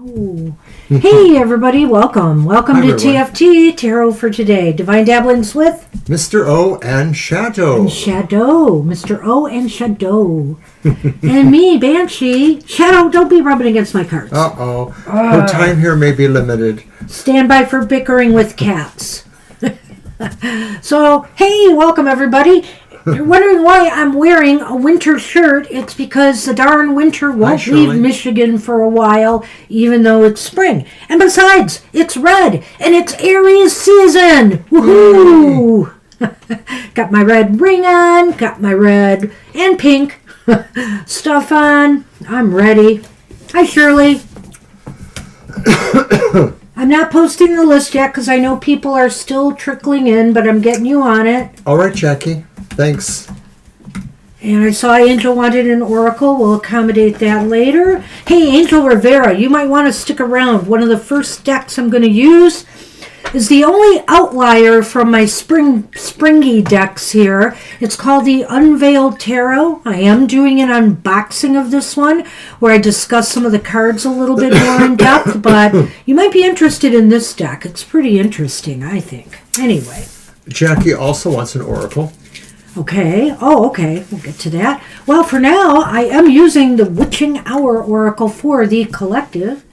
Oh. Hey everybody, welcome. Welcome to everyone. TFT, Tarot for Today. Divine Dabblings with Mr. O and Shadow. Mr. O and Shadow. And me, Banshee. Shadow, don't be rubbing against my cards. Uh-oh. Her time here may be limited. Stand by for bickering with cats. So, hey, welcome everybody. You're wondering why I'm wearing a winter shirt. It's because the darn winter won't leave Michigan for a while, even though it's spring. And besides, it's red, and it's Aries season. Woohoo! Got my red ring on, got my red and pink stuff on. I'm ready. Hi, Shirley. I'm not posting the list yet because I know people are still trickling in, but I'm getting you on it. All right, Jackie. Thanks. And I saw Angel wanted an oracle. We'll accommodate that later. Hey, Angel Rivera, you might want to stick around. One of the first decks I'm going to use is the only outlier from my springy decks here. It's called the Unveiled Tarot. I am doing an unboxing of this one where I discuss some of the cards a little bit more in depth, but you might be interested in this deck. It's pretty interesting, I think. Anyway. Jackie also wants an oracle. Okay. Oh, okay. We'll get to that. Well, for now, I am using the Witching Hour Oracle for the collective.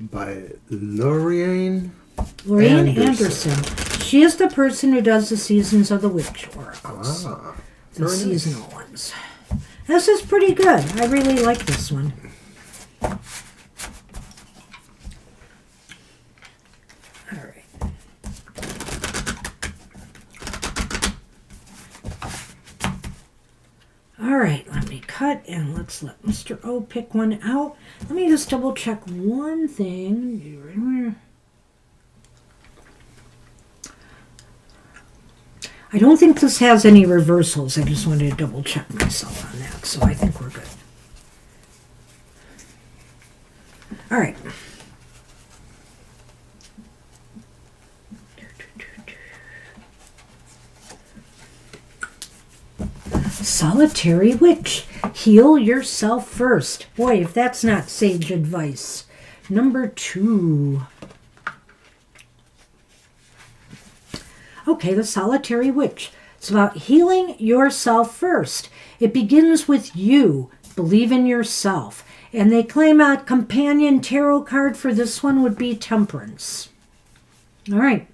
By Lorraine Anderson. She is the person who does the Seasons of the Witch oracles. The seasonal ones. This is pretty good. I really like this one. All right, let me cut and let's let Mr. O pick one out. Let me just double check one thing. I don't think this has any reversals. I just wanted to double check myself on that, so I think we're good. All right. Solitary Witch. Heal yourself first. Boy, if that's not sage advice. Number 2. Okay, the Solitary Witch. It's about healing yourself first. It begins with you. Believe in yourself. And they claim a companion tarot card for this one would be Temperance. All right.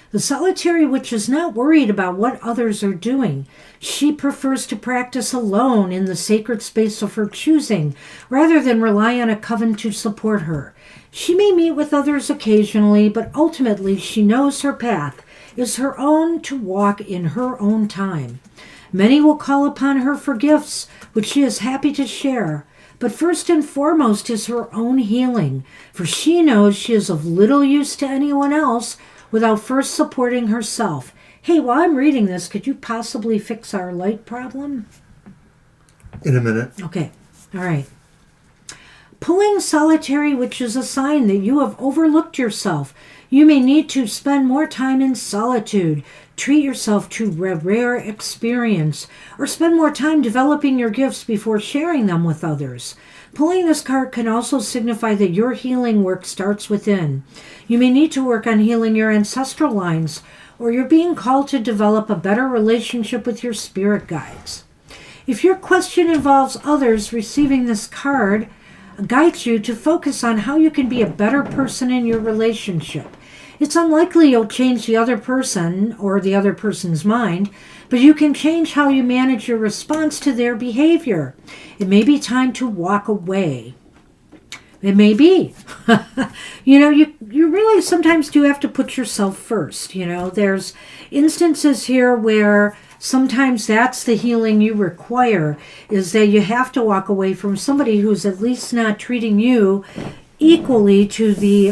The Solitary Witch is not worried about what others are doing. She prefers to practice alone in the sacred space of her choosing, rather than rely on a coven to support her. She may meet with others occasionally, but ultimately she knows her path is her own to walk in her own time. Many will call upon her for gifts, which she is happy to share. But first and foremost is her own healing, for she knows she is of little use to anyone else without first supporting herself. Hey, while I'm reading this, could you possibly fix our light problem? In a minute. Okay. All right. Pulling Solitary Witch is a sign that you have overlooked yourself. You may need to spend more time in solitude, treat yourself to a rare experience, or spend more time developing your gifts before sharing them with others. Pulling this card can also signify that your healing work starts within. You may need to work on healing your ancestral lines, or you're being called to develop a better relationship with your spirit guides. If your question involves others, receiving this card guides you to focus on how you can be a better person in your relationship. It's unlikely you'll change the other person or the other person's mind, but you can change how you manage your response to their behavior. It may be time to walk away. It may be. You really sometimes do have to put yourself first. There's instances here where sometimes that's the healing you require, is that you have to walk away from somebody who's at least not treating you equally to the,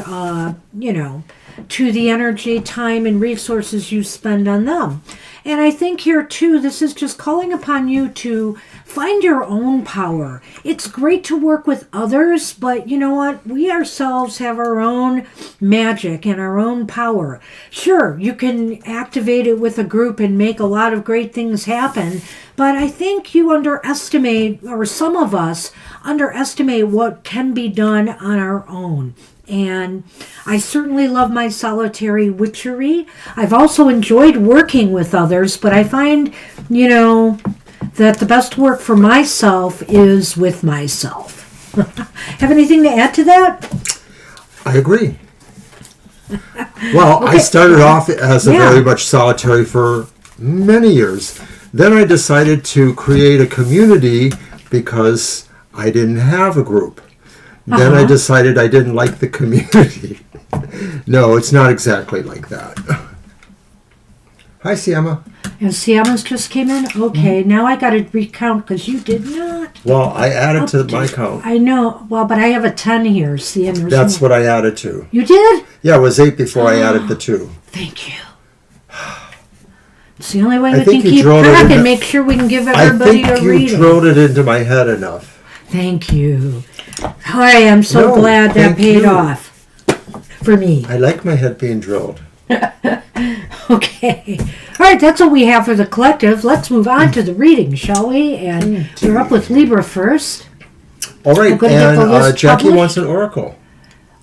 to the energy, time, and resources you spend on them. And I think here, too, this is just calling upon you to find your own power. It's great to work with others, but you know what? We ourselves have our own magic and our own power. Sure, you can activate it with a group and make a lot of great things happen, but I think you underestimate, or some of us underestimate, what can be done on our own. And I certainly love my solitary witchery. I've also enjoyed working with others, but I find, that the best work for myself is with myself. Have anything to add to that? I agree. Well, Okay. I started off as a very much solitary for many years. Then I decided to create a community because I didn't have a group. Then I decided I didn't like the community. No, it's not exactly like that. Hi, Siama. And Siamas just came in? Okay, now I got to recount because you did not. Well, I added to my count. I know. Well, but I have a 10 here. See, and there's That's what I added to. You did? Yeah, it was 8 before I added the 2. Thank you. It's the only way I we think can you keep drilled it track into- and make sure we can give I everybody think a you reading. drilled it into my head enough. Thank you. Hi, I'm so No, glad that thank paid you. off for me. I like my head being drilled. Okay. All right, that's what we have for the collective. Let's move on to the reading, shall we? And we're up with Libra first. All right, I'm gonna get the and list Jackie published. wants an oracle.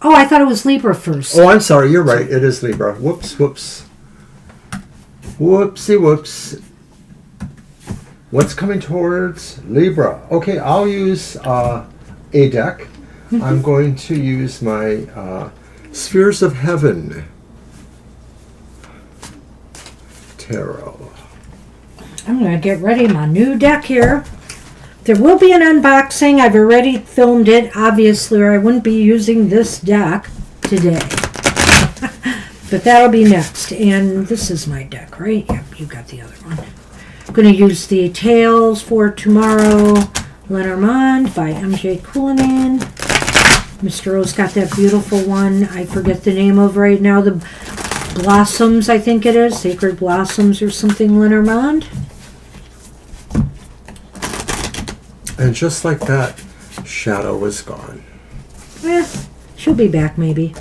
Oh, I thought it was Libra first. Oh, I'm sorry. You're right. It is Libra. Whoops, whoops. Whoopsie, whoops. What's coming towards Libra? Okay, I'll use a deck. I'm going to use my Spheres of Heaven Tarot. I'm going to get ready my new deck here. There will be an unboxing. I've already filmed it, obviously, or I wouldn't be using this deck today. But that'll be next. And this is my deck, right? Yep, you got the other one. I'm going to use the Tales for Tomorrow, Lenormand by MJ Cullinan. Mr. O's got that beautiful one. I forget the name of right now. The Blossoms, I think it is. Sacred Blossoms or something, Lenormand. And just like that, Shadow is gone. She'll be back maybe.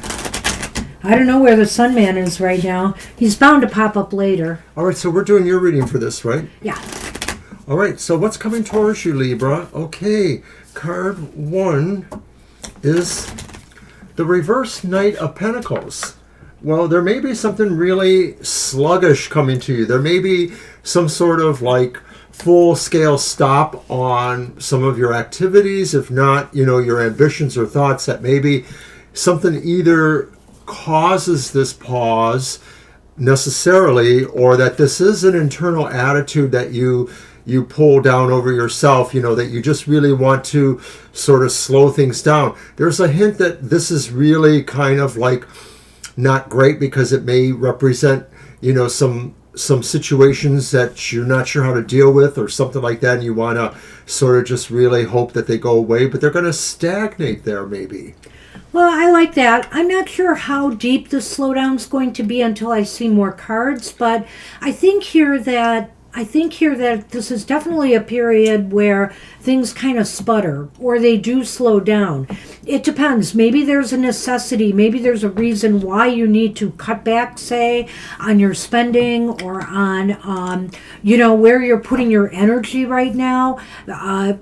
I don't know where the Sunman is right now. He's bound to pop up later. All right, so we're doing your reading for this, right? Yeah. All right, so what's coming towards you, Libra? Okay, card 1 is the reverse Knight of Pentacles. Well, there may be something really sluggish coming to you. There may be some sort of like full-scale stop on some of your activities, if not, your ambitions or thoughts, that maybe something either causes this pause necessarily, or that this is an internal attitude that you pull down over yourself, that you just really want to sort of slow things down. There's a hint that this is really kind of like not great, because it may represent, some situations that you're not sure how to deal with or something like that, and you want to sort of just really hope that they go away, but they're going to stagnate there maybe. Well, I like that. I'm not sure how deep the slowdown's going to be until I see more cards, but I think here that this is definitely a period where things kind of sputter or they do slow down. It depends. Maybe there's a necessity. Maybe there's a reason why you need to cut back, say, on your spending or on, where you're putting your energy right now.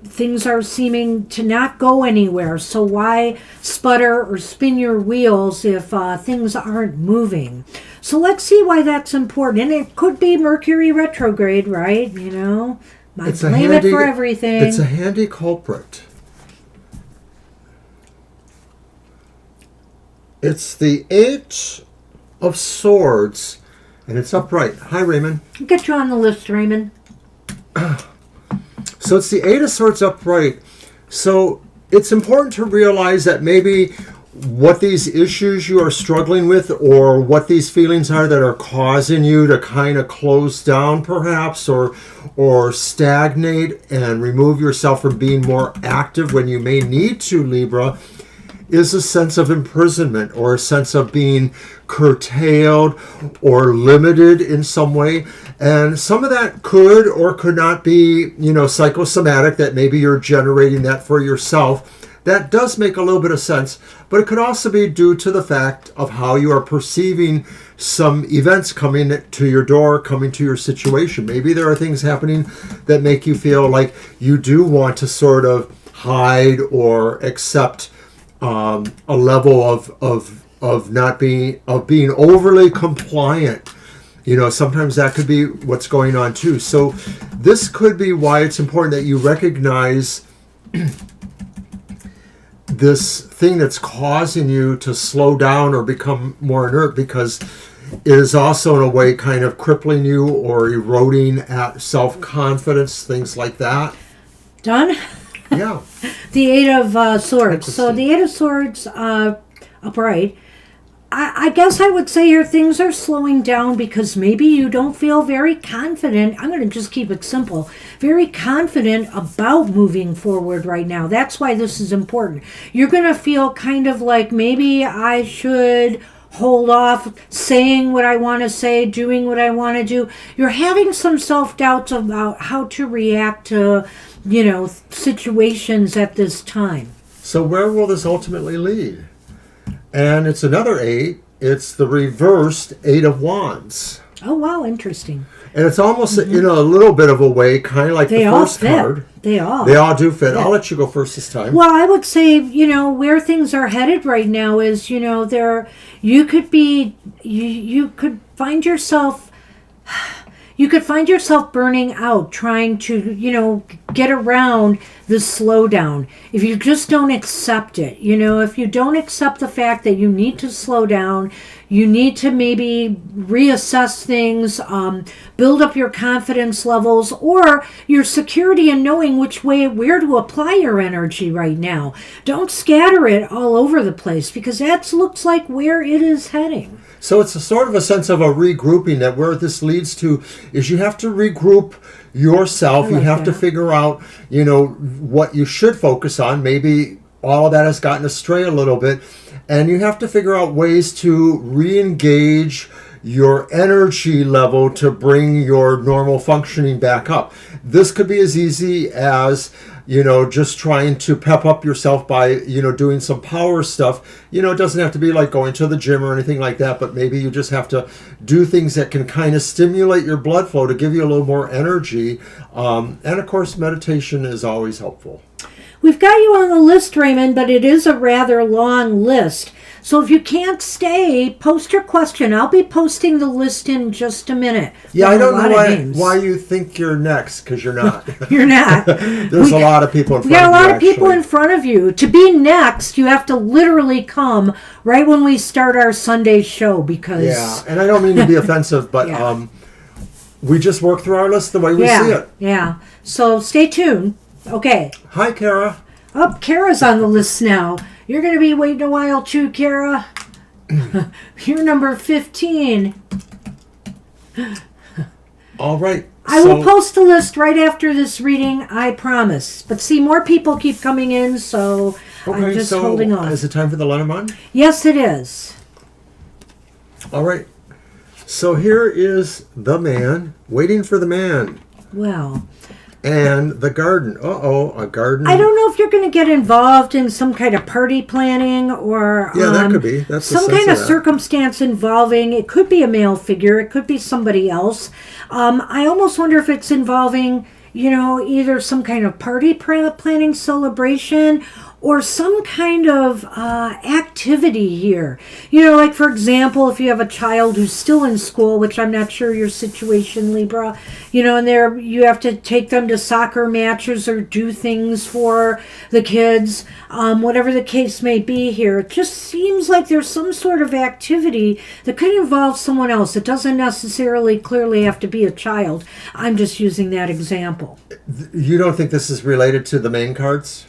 Things are seeming to not go anywhere. So why sputter or spin your wheels if things aren't moving? So let's see why that's important. And it could be Mercury retrograde, right? I blame it for everything. It's a handy culprit. It's the 8 of Swords, and it's upright. Hi, Raymond. I'll get you on the list, Raymond. So it's the 8 of Swords upright. So it's important to realize that maybe what these issues you are struggling with, or what these feelings are that are causing you to kind of close down perhaps, or stagnate and remove yourself from being more active when you may need to, Libra, is a sense of imprisonment or a sense of being curtailed or limited in some way. And some of that could or could not be, psychosomatic, that maybe you're generating that for yourself. That does make a little bit of sense, but it could also be due to the fact of how you are perceiving some events coming to your door, coming to your situation. Maybe there are things happening that make you feel like you do want to sort of hide or accept a level of not being overly compliant. Sometimes that could be what's going on too. So this could be why it's important that you recognize this thing that's causing you to slow down or become more inert, because it is also in a way kind of crippling you or eroding at self-confidence, things like that. Done? Yeah. The Eight of Swords. So the Eight of Swords, upright. I guess I would say here things are slowing down because maybe you don't feel very confident. I'm going to just keep it simple. Very confident about moving forward right now. That's why this is important. You're going to feel kind of like maybe I should hold off saying what I want to say, doing what I want to do. You're having some self-doubts about how to react to, situations at this time. So where will this ultimately lead? And it's another 8. It's the reversed 8 of Wands. Oh, wow, interesting. And it's almost in a little bit of a way, kind of like the first card. They all do fit. I'll let you go first this time. Well, I would say, where things are headed right now is, you could find yourself burning out, trying to, get around the slowdown. If you just don't accept it, if you don't accept the fact that you need to slow down, you need to maybe reassess things, build up your confidence levels or your security in knowing where to apply your energy right now. Don't scatter it all over the place, because that looks like where it is heading. So it's a sort of a sense of a regrouping, that where this leads to is you have to regroup yourself. You have to figure out, what you should focus on. Maybe all of that has gotten astray a little bit. And you have to figure out ways to re-engage your energy level to bring your normal functioning back up. This could be as easy as, just trying to pep up yourself by, doing some power stuff. It doesn't have to be like going to the gym or anything like that, but maybe you just have to do things that can kind of stimulate your blood flow to give you a little more energy. And of course, meditation is always helpful. We've got you on the list, Raymond, but it is a rather long list. So if you can't stay, post your question. I'll be posting the list in just a minute. Yeah, I don't know why you think you're next, because you're not. You're not. There's a lot of people in front of you. We got a lot of people in front of you. To be next, you have to literally come right when we start our Sunday show, because... Yeah, and I don't mean to be offensive, but we just work through our list the way we see it. Yeah, so stay tuned. Okay. Hi, Kara. Oh, Kara's on the list now. You're going to be waiting a while too, Kara. You're number 15. All right. I will post the list right after this reading, I promise. But see, more people keep coming in, so I'm just holding on. Is it time for the Lenormand? Yes, it is. All right. So here is the man, waiting for the man. Well... And the garden. A garden. I don't know if you're going to get involved in some kind of party planning or that could be. That's some kind of circumstance involving, it could be a male figure, it could be somebody else. I almost wonder if it's involving, either some kind of party planning celebration or some kind of activity here. Like, for example, if you have a child who's still in school, which I'm not sure your situation, Libra, and you have to take them to soccer matches or do things for the kids, whatever the case may be here. It just seems like there's some sort of activity that could involve someone else. It doesn't necessarily clearly have to be a child. I'm just using that example. You don't think this is related to the main cards?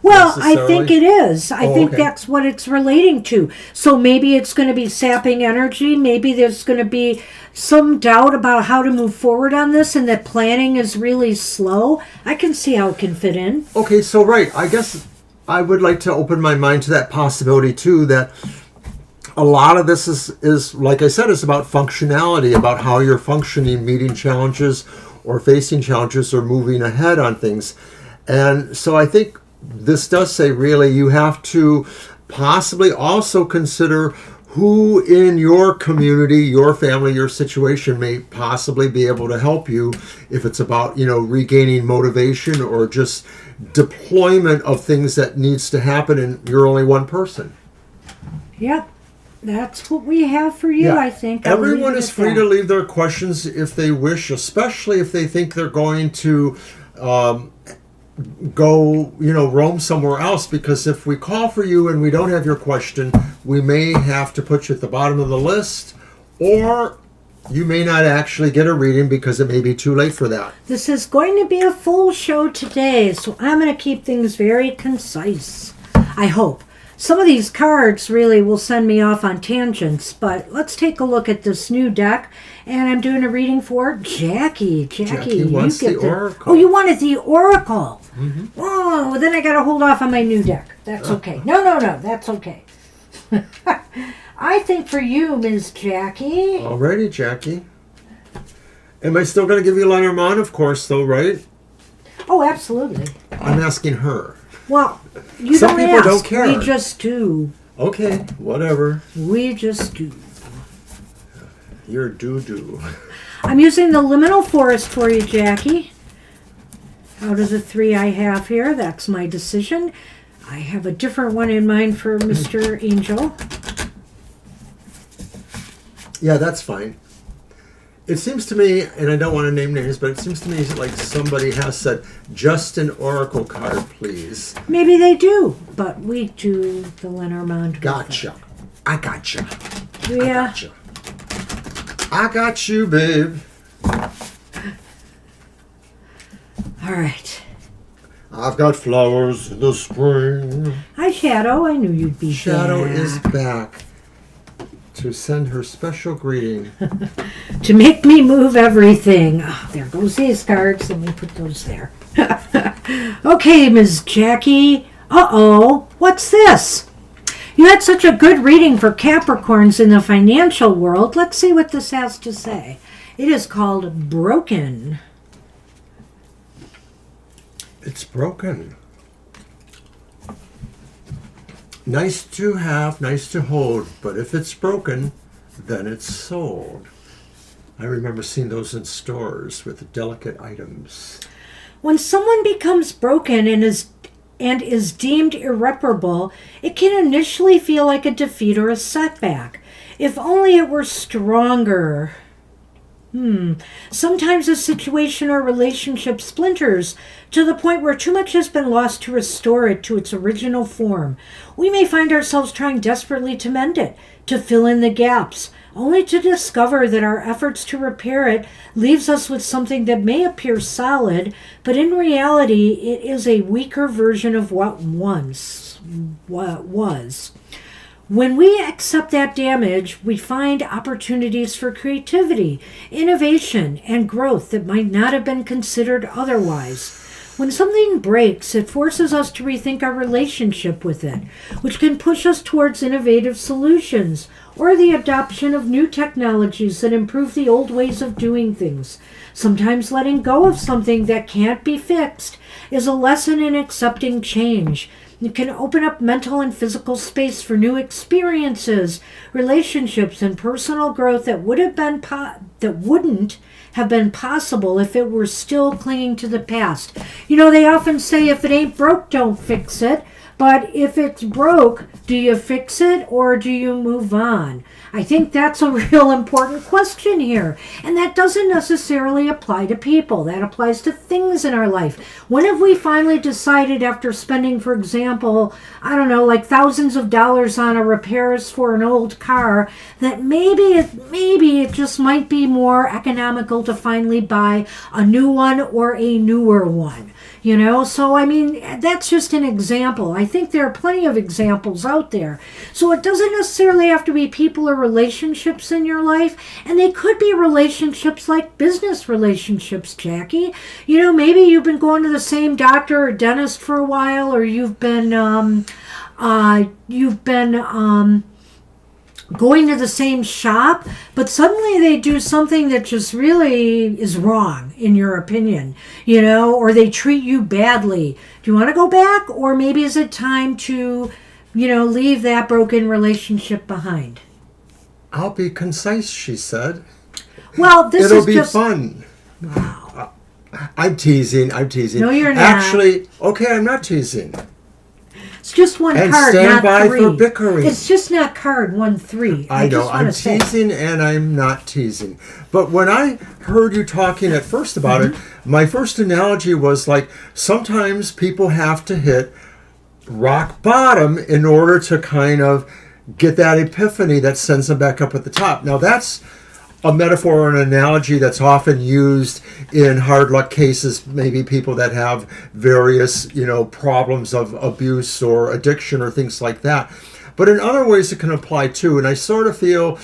Well, I think it is. I think that's what it's relating to. So maybe it's going to be sapping energy. Maybe there's going to be some doubt about how to move forward on this, and that planning is really slow. I can see how it can fit in. Okay, so right. I guess I would like to open my mind to that possibility too, that a lot of this is like I said, is about functionality, about how you're functioning, meeting challenges or facing challenges or moving ahead on things. And so I think this does say really you have to possibly also consider who in your community, your family, your situation may possibly be able to help you if it's about, regaining motivation or just deployment of things that needs to happen and you're only one person. Yep. That's what we have for you, I think. Everyone is free to leave their questions if they wish, especially if they think they're going to go, roam somewhere else, because if we call for you and we don't have your question, we may have to put you at the bottom of the list, or you may not actually get a reading because it may be too late for that. This is going to be a full show today, so I'm going to keep things very concise, I hope. Some of these cards really will send me off on tangents, but let's take a look at this new deck. And I'm doing a reading for Jackie. Jackie wants the Oracle. Oh, you wanted the Oracle. Mm-hmm. Oh, well, then I got to hold off on my new deck. That's okay. No, that's okay. I think for you, Ms. Jackie. Alrighty, Jackie. Am I still going to give you Lenormand, of course, though, right? Oh, absolutely. I'm asking her. Well, you Some don't people ask. don't care. We just do. Okay, whatever. We just do. You're doo-doo. I'm using the Liminal Forest for you, Jackie. Out of the 3 I have here, that's my decision. I have a different one in mind for Mr. Angel. Yeah, that's fine. It seems to me, and I don't want to name names, but it seems to me like somebody has said, just an Oracle card, please. Maybe they do, but we do the Lenormand. Gotcha. I gotcha. Yeah. I got you, babe. All right. I've got flowers in the spring. Hi, Shadow. I knew you'd be Shadow back. is back to send her special greeting. To make me move everything. Oh, there goes these cards. Let me put those there. Okay, Ms. Jackie. Uh-oh. What's this? You had such a good reading for Capricorns in the financial world. Let's see what this has to say. It is called Broken. It's broken. Nice to have, nice to hold, but if it's broken, then it's sold. I remember seeing those in stores with delicate items. When someone becomes broken and is deemed irreparable, it can initially feel like a defeat or a setback. If only it were stronger. Sometimes a situation or relationship splinters to the point where too much has been lost to restore it to its original form. We may find ourselves trying desperately to mend it, to fill in the gaps, only to discover that our efforts to repair it leaves us with something that may appear solid, but in reality it is a weaker version of what once was. When we accept that damage, we find opportunities for creativity, innovation, and growth that might not have been considered otherwise. When something breaks, it forces us to rethink our relationship with it, which can push us towards innovative solutions or the adoption of new technologies that improve the old ways of doing things. Sometimes letting go of something that can't be fixed is a lesson in accepting change. It can open up mental and physical space for new experiences, relationships, and personal growth that wouldn't have been possible if it were still clinging to the past. They often say if it ain't broke, don't fix it. But if it's broke, do you fix it or do you move on? I think that's a real important question here. And that doesn't necessarily apply to people. That applies to things in our life. When have we finally decided after spending, for example, like thousands of dollars on a repairs for an old car, that maybe it just might be more economical to finally buy a new one or a newer one? So, that's just an example. I think there are plenty of examples out there. So it doesn't necessarily have to be people or relationships in your life, and they could be relationships like business relationships, Jackie. Maybe you've been going to the same doctor or dentist for a while, or you've been going to the same shop, but suddenly they do something that just really is wrong in your opinion, or they treat you badly. Do you want to go back, or maybe is it time to, leave that broken relationship behind? I'll be concise, she said. Well, It'll be fun. Wow. I'm teasing. No, you're not. Actually, okay, I'm not teasing. It's just one and card, stand not by three. For bickering. It's just not card 1-3. I know. I'm teasing and I'm not teasing. But when I heard you talking at first about it, my first analogy was like sometimes people have to hit rock bottom in order to kind of get that epiphany that sends them back up at the top. Now that's a metaphor or an analogy that's often used in hard luck cases, maybe people that have various, problems of abuse or addiction or things like that. But in other ways it can apply too. And I sort of feel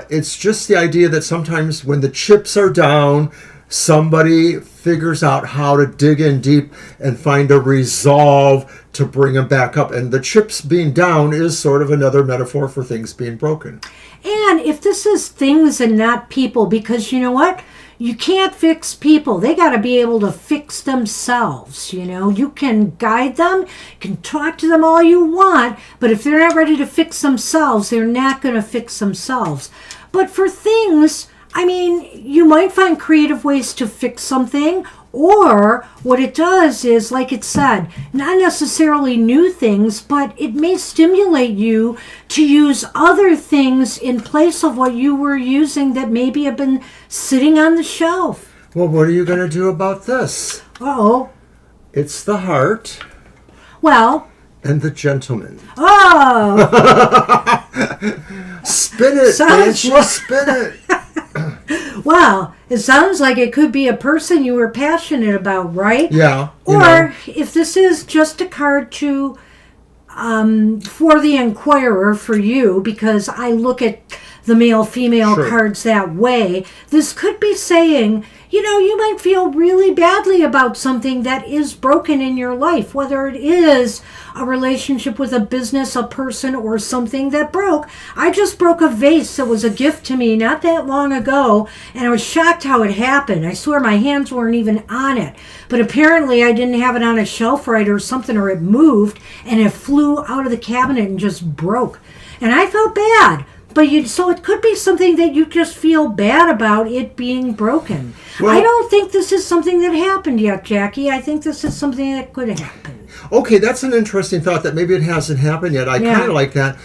it's just the idea that sometimes when the chips are down, somebody figures out how to dig in deep and find a resolve to bring them back up. And the chips being down is sort of another metaphor for things being broken. And if this is things and not people, because you know what? You can't fix people. They got to be able to fix themselves. You can guide them, you can talk to them all you want, but if they're not ready to fix themselves, they're not going to fix themselves. But for things, you might find creative ways to fix something, or what it does is, like it said, not necessarily new things, but it may stimulate you to use other things in place of what you were using that maybe have been sitting on the shelf. Well, what are you going to do about this? Uh-oh. It's the heart. Well. And the gentleman. Oh. Spin it, Banshee, spin it. Well, it sounds like it could be a person you were passionate about, right? Yeah. Or if this is just a card to for the inquirer for you, because I look at the male-female cards that way, this could be saying, you might feel really badly about something that is broken in your life, whether it is a relationship with a business, a person, or something that broke. I just broke a vase that was a gift to me not that long ago, and I was shocked how it happened. I swear my hands weren't even on it. But apparently I didn't have it on a shelf right or something, or it moved, and it flew out of the cabinet and just broke. And I felt bad. So it could be something that you just feel bad about it being broken. Well, I don't think this is something that happened yet, Jackie. I think this is something that could happen. Okay, that's an interesting thought that maybe it hasn't happened yet. I kind of like that.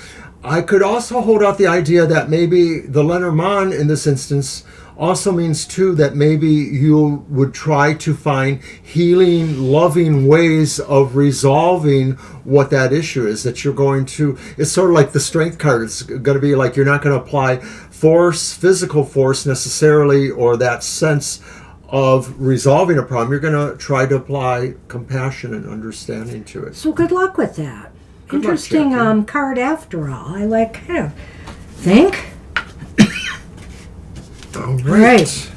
I could also hold out the idea that maybe the Lenormand in this instance also means too that maybe you would try to find healing, loving ways of resolving what that issue is that you're going to. It's sort of like the strength card. It's going to be like you're not going to apply force, physical force necessarily, or that sense of resolving a problem. You're going to try to apply compassion and understanding to it. So good luck with that. Good Interesting luck, card after all. I like kind of think. All right.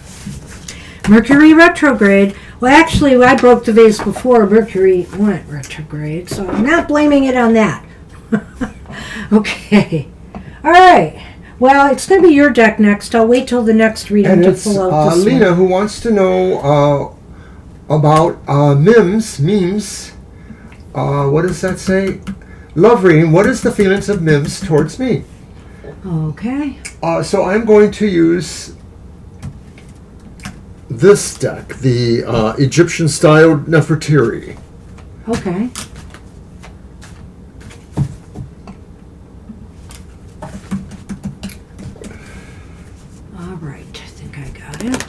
Mercury retrograde. Well, actually, I broke the vase before Mercury went retrograde, so I'm not blaming it on that. Okay. All right. Well, it's going to be your deck next. I'll wait till the next reading and to it's pull out this Lena one. who wants to know about memes. What does that say? Love reading. What is the feelings of Mims towards me? Okay. So I'm going to use this deck, the Egyptian-styled Nefertiti. Okay. All right. I think I got it.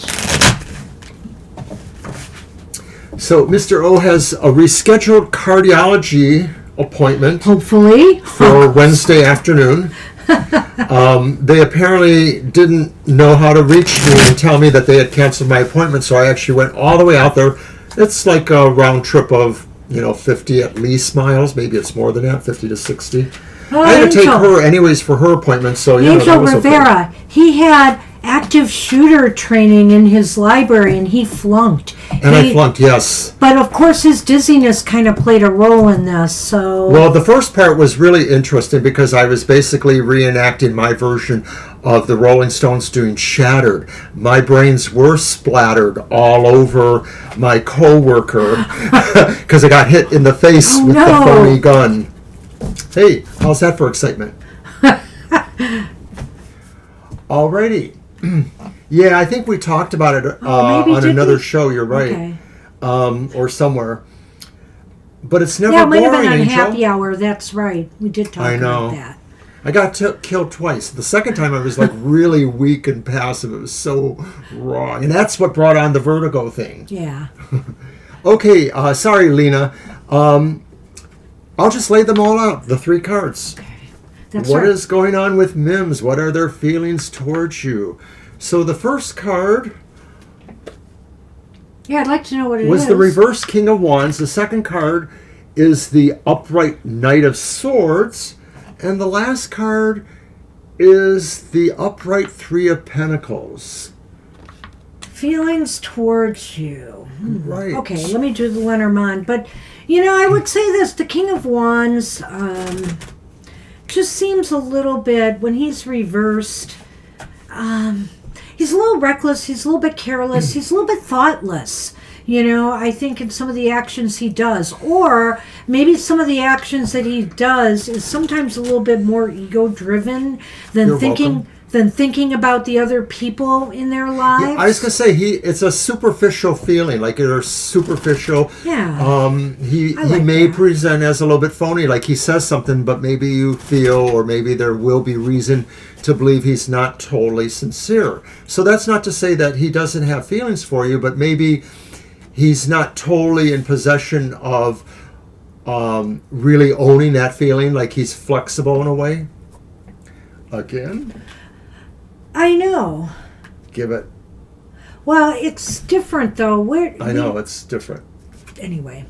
So Mr. O has a rescheduled cardiology appointment. Hopefully. For Wednesday afternoon. They apparently didn't know how to reach me and tell me that they had canceled my appointment, so I actually went all the way out there. It's like a round trip of 50 at least miles. Maybe it's more than that, 50 to 60. Oh, I had to take Angel. her anyways for her appointment, so that Angel was Rivera, okay. he had active shooter training in his library and he flunked. And I flunked, yes. But of course his dizziness kind of played a role in this, so... Well, the first part was really interesting because I was basically reenacting my version of the Rolling Stones doing Shattered. My brains were splattered all over my co-worker because I got hit in the face with the phony gun. Hey, how's that for excitement? Alrighty. Yeah, I think we talked about it on another show. You're right. Okay. Or somewhere. But it's never boring, boring, might have been on Angel. Happy Hour. That's right. We did talk about that. I got killed twice. The second time I was like really weak and passive. It was so wrong. And that's what brought on the vertigo thing. Yeah. Okay, sorry, Lena. I'll just lay them all out, the 3 cards. What is going on with Mims? What are their feelings towards you? So the first card... Yeah, I'd like to know what it is. Was the reverse King of Wands. The second card is the upright Knight of Swords. And the last card is the upright 3 of Pentacles. Feelings towards you. Right. Okay, let me do the Lenormand. But, I would say this. The King of Wands just seems a little bit, when he's reversed, he's a little reckless. He's a little bit careless. He's a little bit thoughtless. I think in some of the actions he does. Or maybe some of the actions that he does is sometimes a little bit more ego-driven than thinking about the other people in their lives. Yeah, I was going to say, it's a superficial feeling, like they're superficial. Yeah. He may present as a little bit phony, like he says something, but maybe you feel, or maybe there will be reason to believe he's not totally sincere. So that's not to say that he doesn't have feelings for you, but maybe he's not totally in possession of really owning that feeling, like he's flexible in a way. Again? I know. Give it. Well, it's different, though. I know, it's different. Anyway.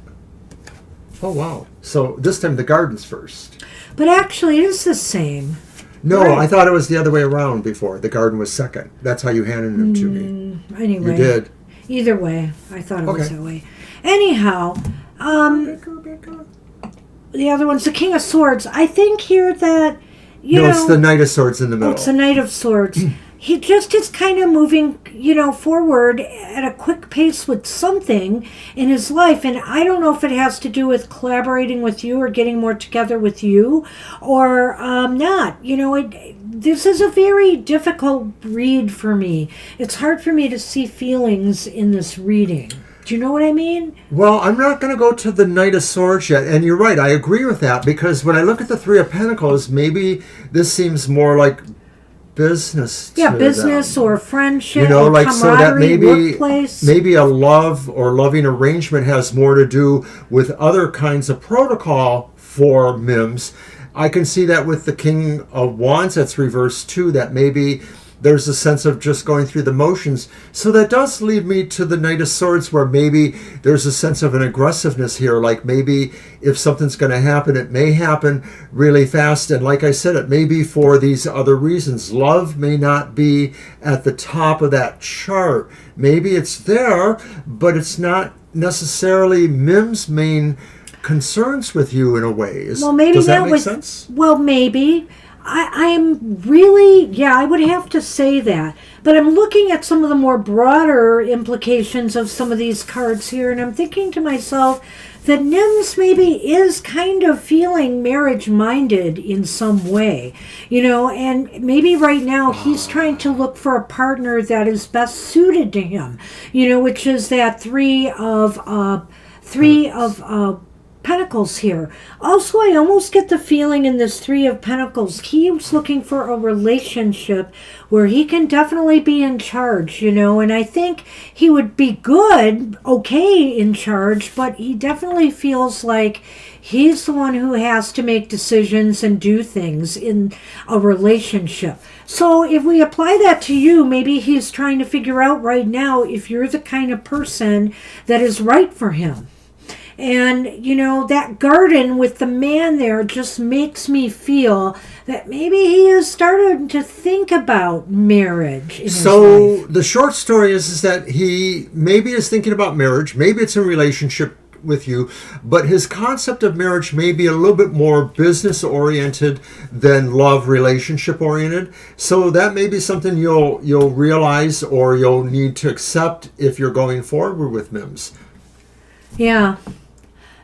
Oh, wow. So this time the garden's first. But actually, it is the same. No, right. I thought it was the other way around before. The garden was second. That's how you handed them to me. Anyway. You did. Either way. I thought it was that way. Anyhow, the other one's the King of Swords. I think here that, it's the Knight of Swords in the middle. It's the Knight of Swords. He just is kind of moving, forward at a quick pace with something in his life. And I don't know if it has to do with collaborating with you or getting more together with you or not. This is a very difficult read for me. It's hard for me to see feelings in this reading. Do you know what I mean? Well, I'm not going to go to the Knight of Swords yet. And you're right, I agree with that. Because when I look at the 3 of Pentacles, maybe this seems more like business to business them. Or friendship or like so that workplace. Maybe a love or loving arrangement has more to do with other kinds of protocol for Mims. I can see that with the King of Wands that's reversed too, that maybe there's a sense of just going through the motions. So that does lead me to the Knight of Swords, where maybe there's a sense of an aggressiveness here. Like maybe if something's going to happen, it may happen really fast. And like I said, it may be for these other reasons. Love may not be at the top of that chart. Maybe it's there, but it's not necessarily Mim's main concerns with you in a way. Does that make sense? Well, maybe. I'm really, I would have to say that. But I'm looking at some of the more broader implications of some of these cards here, and I'm thinking to myself that Nims maybe is kind of feeling marriage-minded in some way, and maybe right now he's trying to look for a partner that is best suited to him, which is that three of Pentacles here. Also, I almost get the feeling in this 3 of Pentacles, he was looking for a relationship where he can definitely be in charge, and I think he would be okay in charge, but he definitely feels like he's the one who has to make decisions and do things in a relationship. So if we apply that to you, maybe he's trying to figure out right now if you're the kind of person that is right for him. And, that garden with the man there just makes me feel that maybe he has started to think about marriage in his life. The short story is that he maybe is thinking about marriage. Maybe it's a relationship with you, but his concept of marriage may be a little bit more business oriented than love relationship oriented. So that may be something you'll realize or you'll need to accept if you're going forward with MIMS. Yeah,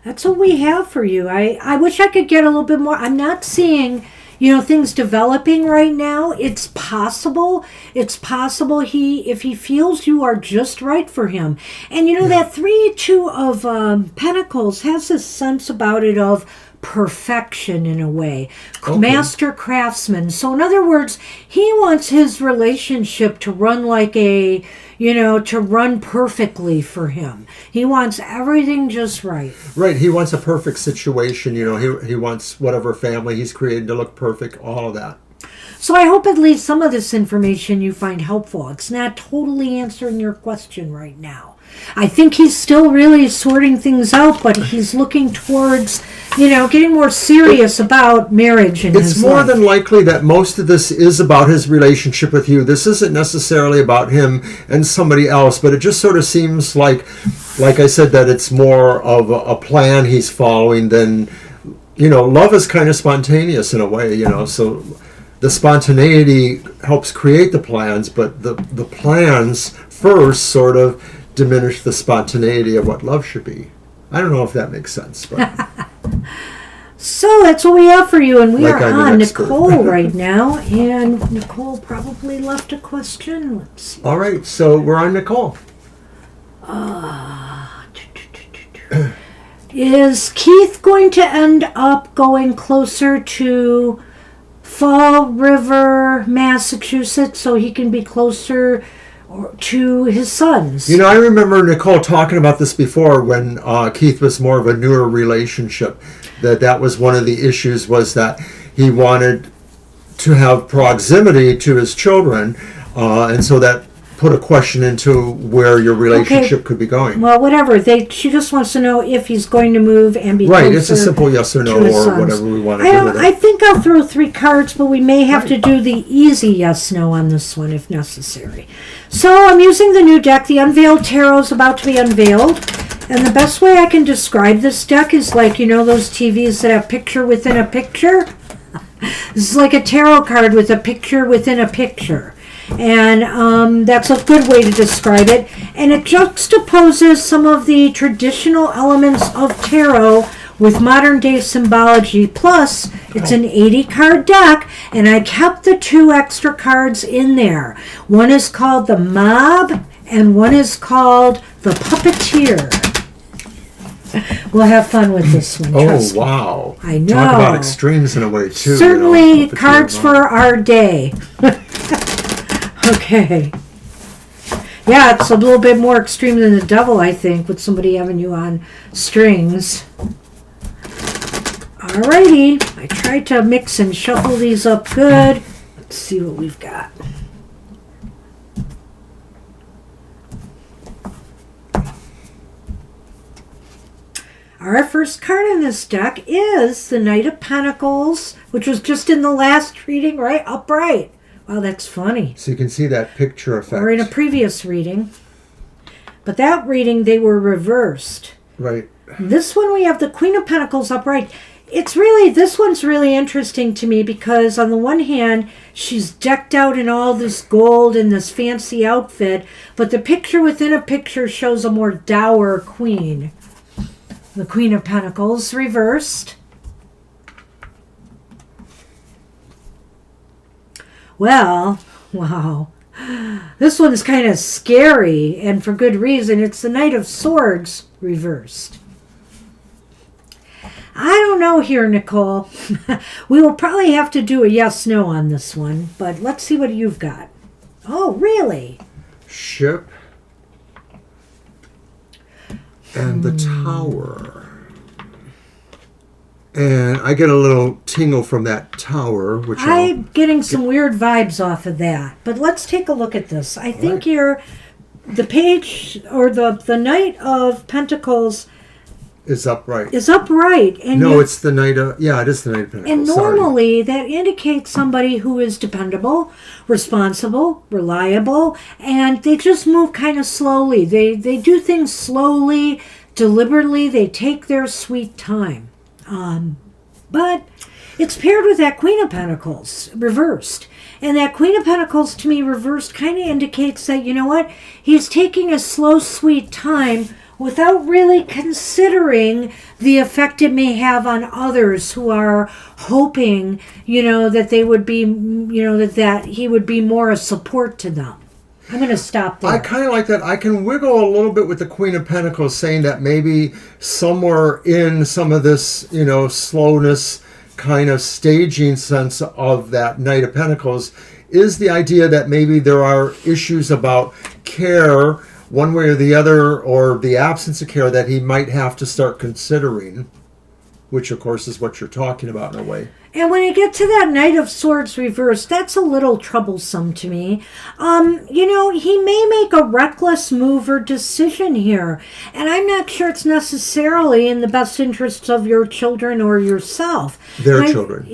that's what we have for you. I wish I could get a little bit more. I'm not seeing things developing right now. It's possible. It's possible if he feels you are just right for him. And that 3-2 of Pentacles has this sense about it of perfection in a way. Okay. Master craftsman. So in other words, he wants his relationship to run like to run perfectly for him. He wants everything just right. Right. He wants a perfect situation. He wants whatever family he's created to look perfect, all of that. So I hope at least some of this information you find helpful. It's not totally answering your question right now. I think he's still really sorting things out, but he's looking towards, getting more serious about marriage in his life. It's more than likely that most of this is about his relationship with you. This isn't necessarily about him and somebody else, but it just sort of seems like I said, that it's more of a plan he's following than, love is kind of spontaneous in a way, so the spontaneity helps create the plans, but the plans first sort of diminish the spontaneity of what love should be. I don't know if that makes sense, but so that's what we have for you, and we like are on Nicole right now, and Nicole probably left a question. Let's see. All right, so we're on Nicole. Is Keith going to end up going closer to Fall River, Massachusetts, so he can be closer to his sons? I remember Nicole talking about this before when Keith was more of a newer relationship, that was one of the issues, was that he wanted to have proximity to his children, and so that put a question into where your relationship could be going. Well, whatever. She just wants to know if he's going to move and be right. It's a simple yes or no, or whatever we want to do with it. I think I'll throw 3 cards, but we may have to do the easy yes/no on this one if necessary. So I'm using the new deck. The Unveiled Tarot is about to be unveiled, and the best way I can describe this deck is like those TVs that have picture within a picture. This is like a tarot card with a picture within a picture. And that's a good way to describe it. And it juxtaposes some of the traditional elements of tarot with modern day symbology. Plus, it's an 80-card deck, and I kept the 2 extra cards in there. One is called the Mob, and one is called the Puppeteer. We'll have fun with this one. Oh, wow. I know. Talk about extremes in a way, too. Certainly cards for our day. Okay. Yeah, it's a little bit more extreme than the devil, I think, with somebody having you on strings. Alrighty. I tried to mix and shuffle these up good. Let's see what we've got. Our first card in this deck is the Knight of Pentacles, which was just in the last reading, right? Upright. Wow, that's funny. So you can see that picture effect. Or in a previous reading. But that reading, they were reversed. Right. This one, we have the Queen of Pentacles upright. This one's really interesting to me because on the one hand, she's decked out in all this gold and this fancy outfit, but the picture within a picture shows a more dour queen. The Queen of Pentacles reversed. Well, wow. This one's kind of scary, and for good reason. It's the Knight of Swords reversed. I don't know here, Nicole. We will probably have to do a yes-no on this one, but let's see what you've got. Oh, really? Ship and the Tower. And I get a little tingle from that tower, which I'm getting some weird vibes off of that. But let's take a look at this. I think the page, or the Knight of Pentacles is upright. Is upright. And No, it's the Knight of... Yeah, it is the Knight of Pentacles. And normally that indicates somebody who is dependable, responsible, reliable, and they just move kind of slowly. They do things slowly, deliberately. They take their sweet time. But it's paired with that Queen of Pentacles reversed. And that Queen of Pentacles to me reversed kind of indicates that, you know what, he's taking a slow, sweet time without really considering the effect it may have on others who are hoping, that they would be, that he would be more a support to them. I'm going to stop there. I kind of like that. I can wiggle a little bit with the Queen of Pentacles, saying that maybe somewhere in some of this, slowness kind of staging sense of that Knight of Pentacles is the idea that maybe there are issues about care one way or the other, or the absence of care that he might have to start considering, which of course is what you're talking about in a way. And when you get to that Knight of Swords reversed, that's a little troublesome to me. He may make a reckless move or decision here. And I'm not sure it's necessarily in the best interests of your children or yourself. Their children.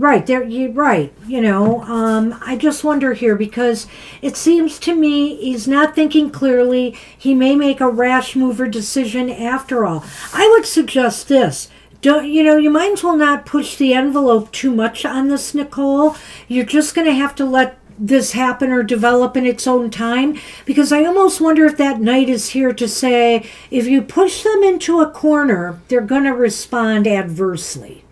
Right. You're right. I just wonder here because it seems to me he's not thinking clearly. He may make a rash move or decision after all. I would suggest this. You might as well not push the envelope too much on this, Nicole. You're just going to have to let this happen or develop in its own time, because I almost wonder if that Knight is here to say, if you push them into a corner, they're going to respond adversely.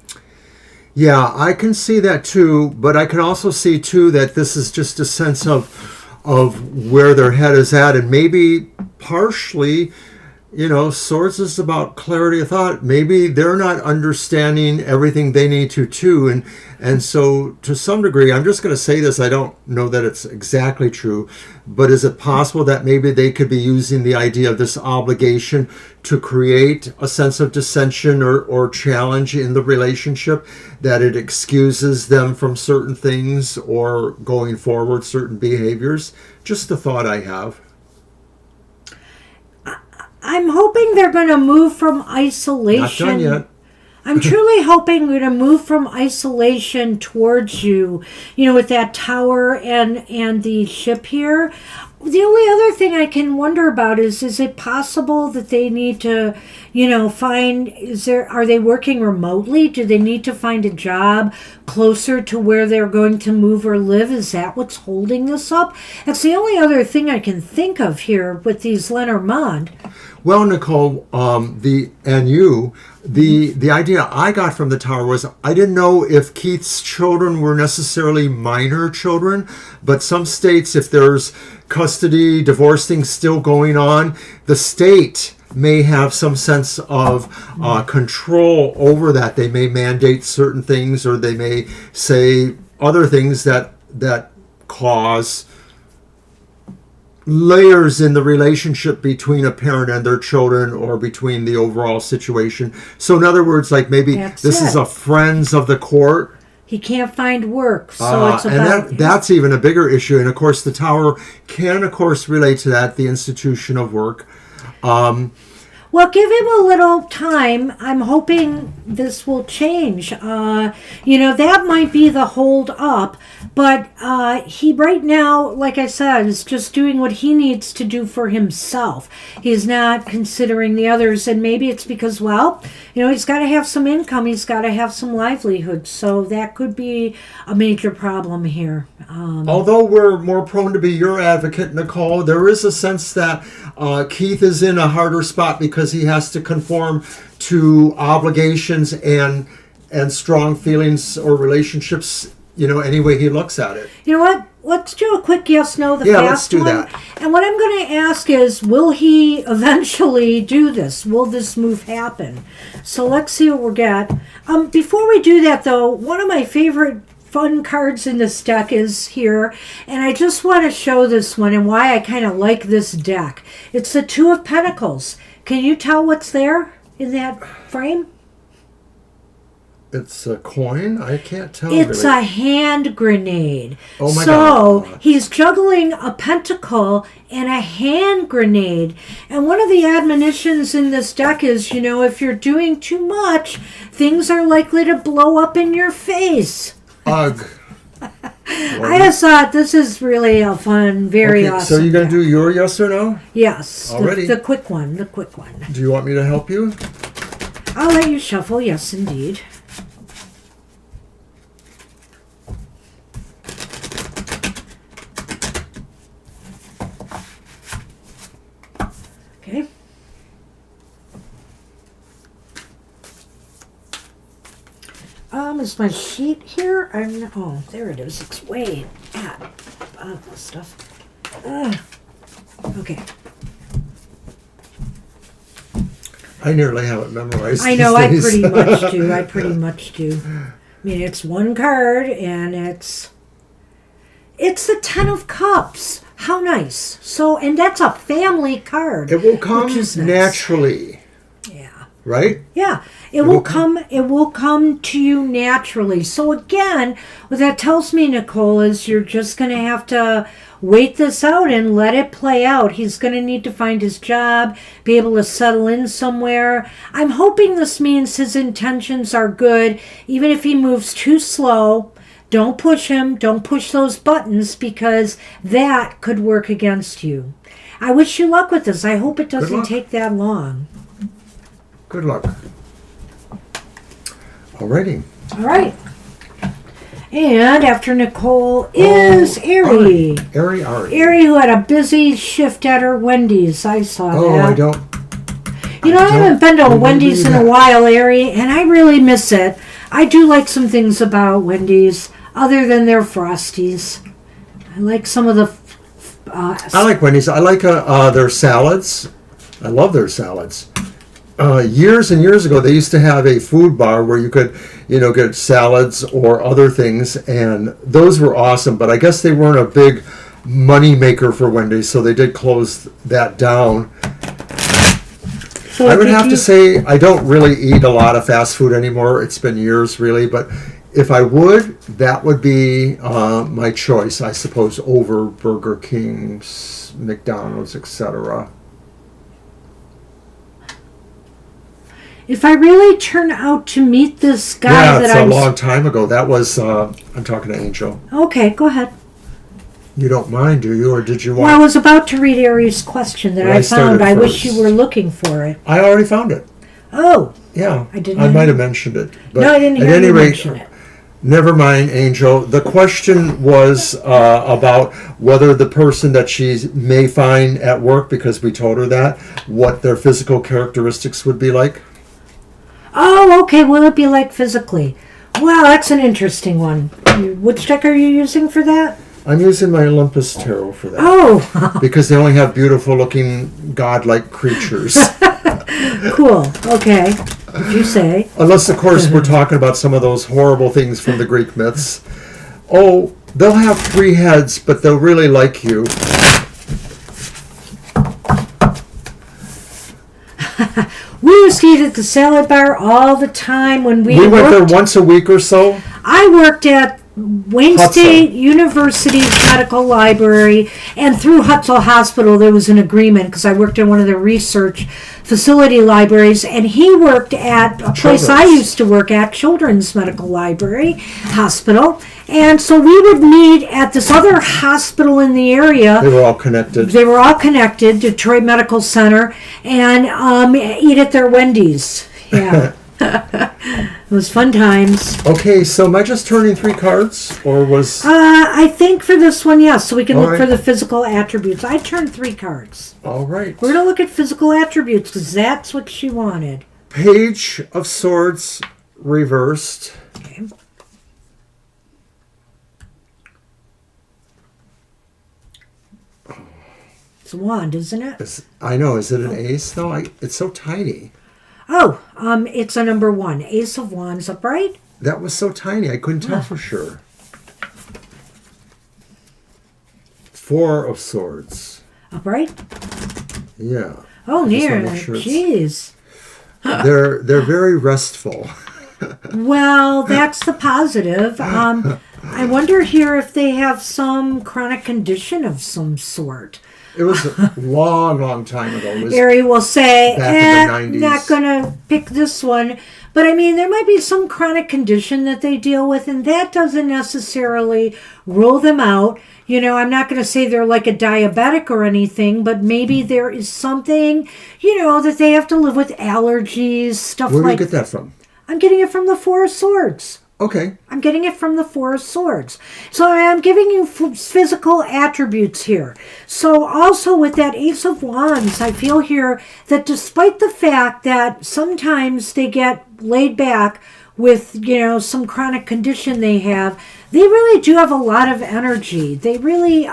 Yeah, I can see that too, but I can also see too that this is just a sense of where their head is at, and maybe partially... Swords is about clarity of thought. Maybe they're not understanding everything they need to, and so to some degree, I'm just going to say this, I don't know that it's exactly true, but is it possible that maybe they could be using the idea of this obligation to create a sense of dissension or challenge in the relationship, that it excuses them from certain things or going forward certain behaviors? Just a thought I have. I'm hoping they're going to move from isolation. Not done yet. I'm truly hoping we're going to move from isolation towards you, with that tower and the ship here. The only other thing I can wonder about is it possible that they need to, are they working remotely? Do they need to find a job closer to where they're going to move or live? Is that what's holding this up? That's the only other thing I can think of here with these Lenormand. Well, Nicole, the idea I got from the tower was I didn't know if Keith's children were necessarily minor children, but some states, if there's custody, divorce things still going on, the state may have some sense of control over that. They may mandate certain things, or they may say other things that cause layers in the relationship between a parent and their children, or between the overall situation. So in other words, like maybe this is a friends of the court. He can't find work, so it's about... And that's even a bigger issue. And of course, the tower can, of course, relate to that, the institution of work. Well, give him a little time. I'm hoping this will change. That might be the hold up, but he right now, like I said, is just doing what he needs to do for himself. He's not considering the others, and maybe it's because, he's got to have some income. He's got to have some livelihood, so that could be a major problem here. Although we're more prone to be your advocate, Nicole, there is a sense that Keith is in a harder spot because he has to conform to obligations and strong feelings or relationships, any way he looks at it. You know what? Let's do a quick yes/no, the yeah, fast let's do one. that. And what I'm going to ask is, will he eventually do this? Will this move happen? So let's see what we get. Before we do that, though, one of my favorite fun cards in this deck is here, and I just want to show this one and why I kind of like this deck. It's the Two of Pentacles. Can you tell what's there in that frame? It's a coin? I can't tell. It's really. a hand grenade. Oh my so God. he's juggling a pentacle and a hand grenade. And one of the admonitions in this deck is, if you're doing too much, things are likely to blow up in your face. Ugh. I just thought this is really a fun, very awesome. So you're going to deck. do your yes or no? Yes. Already? The quick one. Do you want me to help you? I'll let you shuffle. Yes, indeed. Okay. Is my sheet here? Oh, there it is. It's way at the bottom of the stuff. Okay. I nearly have it memorized. I know, these days. I pretty much do. I mean, it's one card, and it's the Ten of Cups. How nice. So, and that's a family card. It will come which is nice. Naturally. Yeah. Right? Yeah. It will come to you naturally. So again, what that tells me, Nicole, is you're just going to have to wait this out and let it play out. He's going to need to find his job, be able to settle in somewhere. I'm hoping this means his intentions are good, even if he moves too slow. Don't push him. Don't push those buttons, because that could work against you. I wish you luck with this. I hope it doesn't take that long. Good luck. Alrighty. All right. And after Nicole is Ari. Ari. Ari, who had a busy shift at her Wendy's. I saw that. Oh, I don't. I haven't been to a Wendy's in a while, Ari, and I really miss it. I do like some things about Wendy's, other than their Frosties. I like some of the... I like Wendy's. I like their salads. I love their salads. Years and years ago, they used to have a food bar where you could, get salads or other things, and those were awesome. But I guess they weren't a big money maker for Wendy's, so they did close that down. So I would have to say I don't really eat a lot of fast food anymore. It's been years, really, but if I would, that would be my choice, I suppose, over Burger King, McDonald's, etc. If I really turn out to meet this guy that's a long time ago. That was, I'm talking to Angel. Okay, go ahead. You don't mind, do you? Or did you want... Well, I was about to read Ari's question that I found. I wish you were looking for it. I already found it. Oh. Yeah. I might have mentioned it. But no, I didn't hear you mention it. Never mind, Angel. The question was about whether the person that she may find at work, because we told her that, what their physical characteristics would be like. Oh, okay. Will it be like physically? Well, that's an interesting one. Which deck are you using for that? I'm using my Olympus Tarot for that. Oh. Because they only have beautiful-looking, godlike creatures. Cool. Okay. If you say. Unless, of course, we're talking about some of those horrible things from the Greek myths. Oh, they'll have 3 heads, but they'll really like you. We used to eat at the salad bar all the time when we went there once a week or so. I worked at Wayne State University's medical library, and through Hutzel Hospital there was an agreement, because I worked in one of the research facility libraries, and he worked at a place I used to work at, Children's Medical Library Hospital, and so we would meet at this other hospital in the area. They were all connected. Detroit Medical Center, and eat at their Wendy's. Yeah. It was fun times. Okay, so am I just turning 3 cards, or was... I think for this one, yes, so we can look for the physical attributes. I turned 3 cards. All right. We're going to look at physical attributes, because that's what she wanted. Page of Swords reversed. Okay. It's a wand, isn't it? I know. Is it an ace, though? It's so tiny. Oh, it's a number 1. Ace of Wands upright. That was so tiny. I couldn't tell for sure. 4 of Swords. Upright? Yeah. Oh, near. Sure Jeez. they're very restful. Well, that's the positive. I wonder here if they have some chronic condition of some sort. It was a long time ago. It was Ari will say, back in the 90s. not going to pick this one. But I mean, there might be some chronic condition that they deal with, and that doesn't necessarily rule them out. You know, I'm not going to say they're like a diabetic or anything, but maybe there is something, that they have to live with allergies, stuff Where do you like get that from? I'm getting it from the Four of Swords. Okay. I'm getting it from the Four of Swords. So I'm giving you physical attributes here. So also with that Ace of Wands, I feel here that despite the fact that sometimes they get laid back with, some chronic condition they have, they really do have a lot of energy. They really,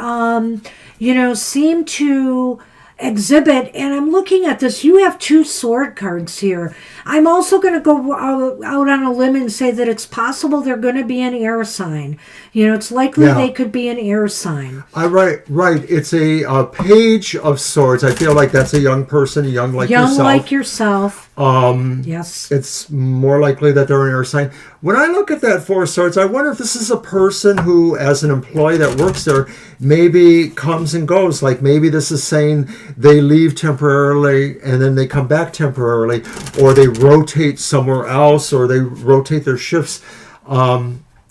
seem to exhibit, and I'm looking at this, you have 2 sword cards here. I'm also going to go out on a limb and say that it's possible they're going to be an air sign. It's likely they could be an air sign. Right. It's a page of swords. I feel like that's a young person, young like yourself. Yes. It's more likely that they're an air sign. When I look at that 4 of swords, I wonder if this is a person who, as an employee that works there, maybe comes and goes. Like maybe this is saying they leave temporarily and then they come back temporarily, or they rotate somewhere else, or they rotate their shifts.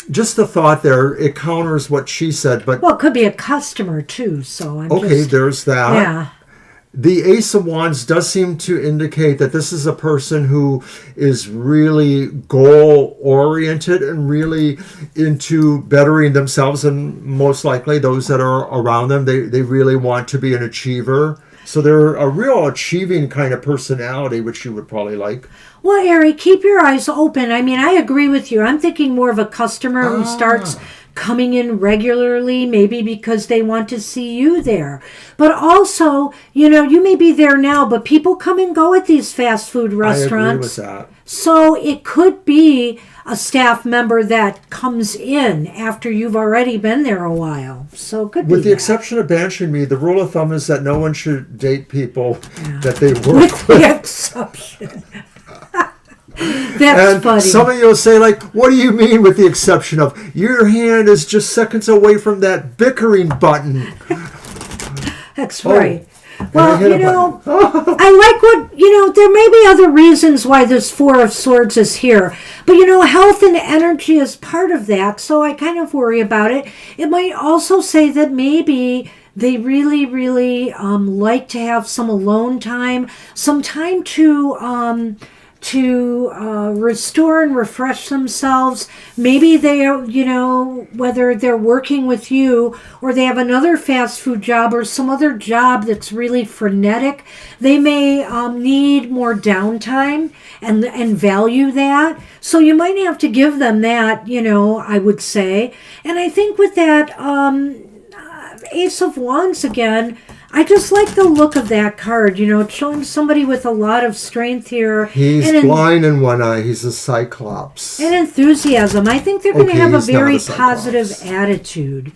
Just the thought there, it counters what she said. But well, it could be a customer too. So there's that. Yeah. The Ace of Wands does seem to indicate that this is a person who is really goal-oriented and really into bettering themselves, and most likely those that are around them, they really want to be an achiever. So they're a real achieving kind of personality, which you would probably like. Well, Ari, keep your eyes open. I mean, I agree with you. I'm thinking more of a customer who starts coming in regularly, maybe because they want to see you there. But also, you may be there now, but people come and go at these fast food restaurants. I agree with that. So it could be a staff member that comes in after you've already been there a while. So it could be with the exception of Banshee and me, the rule of thumb is that no one should date people that they work with. With the exception. That's funny. Some of you will say, like, what do you mean with the exception of? Your hand is just seconds away from that bickering button. That's right. Well, I like what, there may be other reasons why this 4 of Swords is here. But, health and energy is part of that, so I kind of worry about it. It might also say that maybe they really, really like to have some alone time, some time to restore and refresh themselves. Maybe they are, whether they're working with you or they have another fast food job or some other job that's really frenetic, they may need more downtime and value that. So you might have to give them that, I would say. And I think with that Ace of Wands again, I just like the look of that card. It's showing somebody with a lot of strength here. He's blind in one eye. He's a cyclops. And enthusiasm. I think they're going to have a very positive attitude.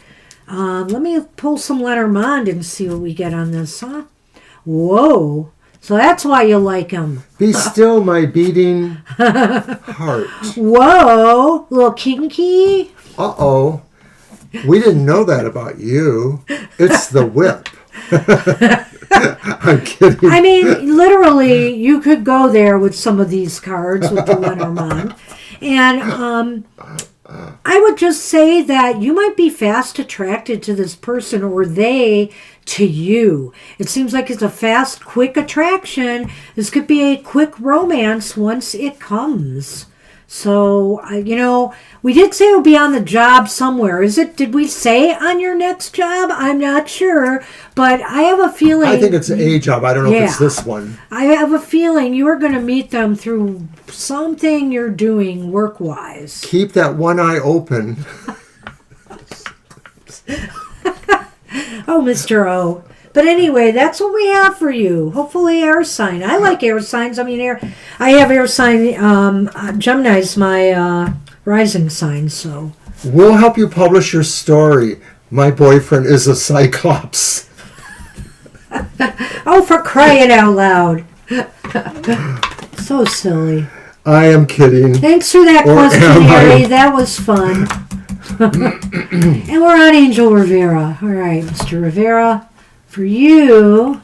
Let me pull some Lenormand and see what we get on this, huh? Whoa. So that's why you like him. Be still, my beating heart. Whoa. Little kinky. Uh-oh. We didn't know that about you. It's the whip. I'm kidding. I mean, literally, you could go there with some of these cards with the Lenormand. And I would just say that you might be fast attracted to this person, or they to you. It seems like it's a fast, quick attraction. This could be a quick romance once it comes. So, we did say it would be on the job somewhere. Did we say on your next job? I'm not sure, but I have a feeling. I think it's a job. I don't know if it's this one. I have a feeling you are going to meet them through something you're doing work-wise. Keep that one eye open. Oh, Mr. O. But anyway, that's what we have for you. Hopefully air sign. I like air signs. I mean, I have air sign. Gemini's my rising sign, so. We'll help you publish your story. My boyfriend is a cyclops. Oh, for crying out loud. So silly. I am kidding. Thanks for that Or question, am I? Harry. That was fun. And we're on Angel Rivera. All right, Mr. Rivera, for you.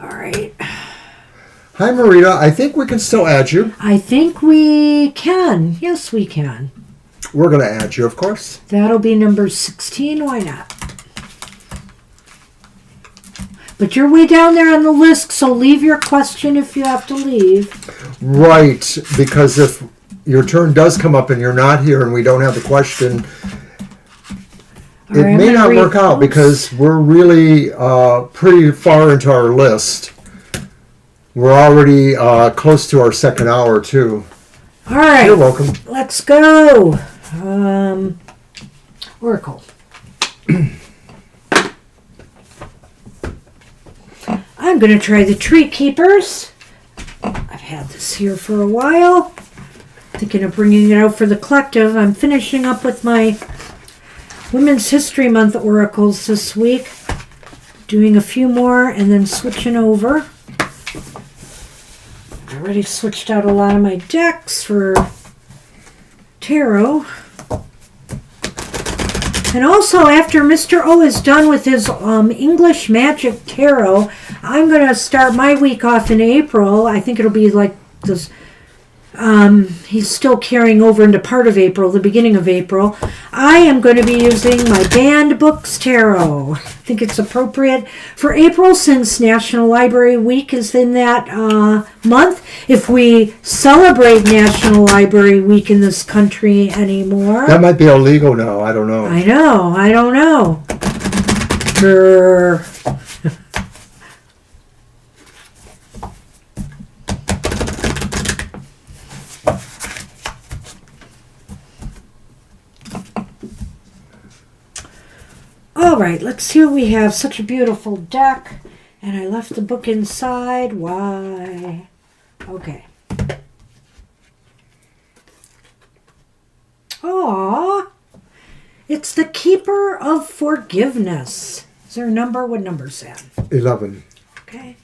All right. Hi, Marita. I think we can still add you. I think we can. Yes, we can. We're going to add you, of course. That'll be number 16. Why not? But you're way down there on the list, so leave your question if you have to leave. Right, because if your turn does come up and you're not here and we don't have the question, it may not work out because we're really pretty far into our list. We're already close to our second hour, too. All right. You're welcome. Let's go. Oracle. I'm going to try the Tree Keepers. I've had this here for a while. Thinking of bringing it out for the collective. I'm finishing up with my Women's History Month oracles this week. Doing a few more and then switching over. I already switched out a lot of my decks for tarot. And also, after Mr. O is done with his English Magic Tarot, I'm going to start my week off in April. I think it'll be like this. He's still carrying over into part of April, the beginning of April. I am going to be using my Banned Books Tarot. I think it's appropriate for April since National Library Week is in that month. If we celebrate National Library Week in this country anymore. That might be illegal now. I don't know. I don't know. Grr. All right, let's see what we have. Such a beautiful deck. And I left the book inside. Why? Okay. Aww. It's the Keeper of Forgiveness. Is there a number? What number is that? 11. Okay.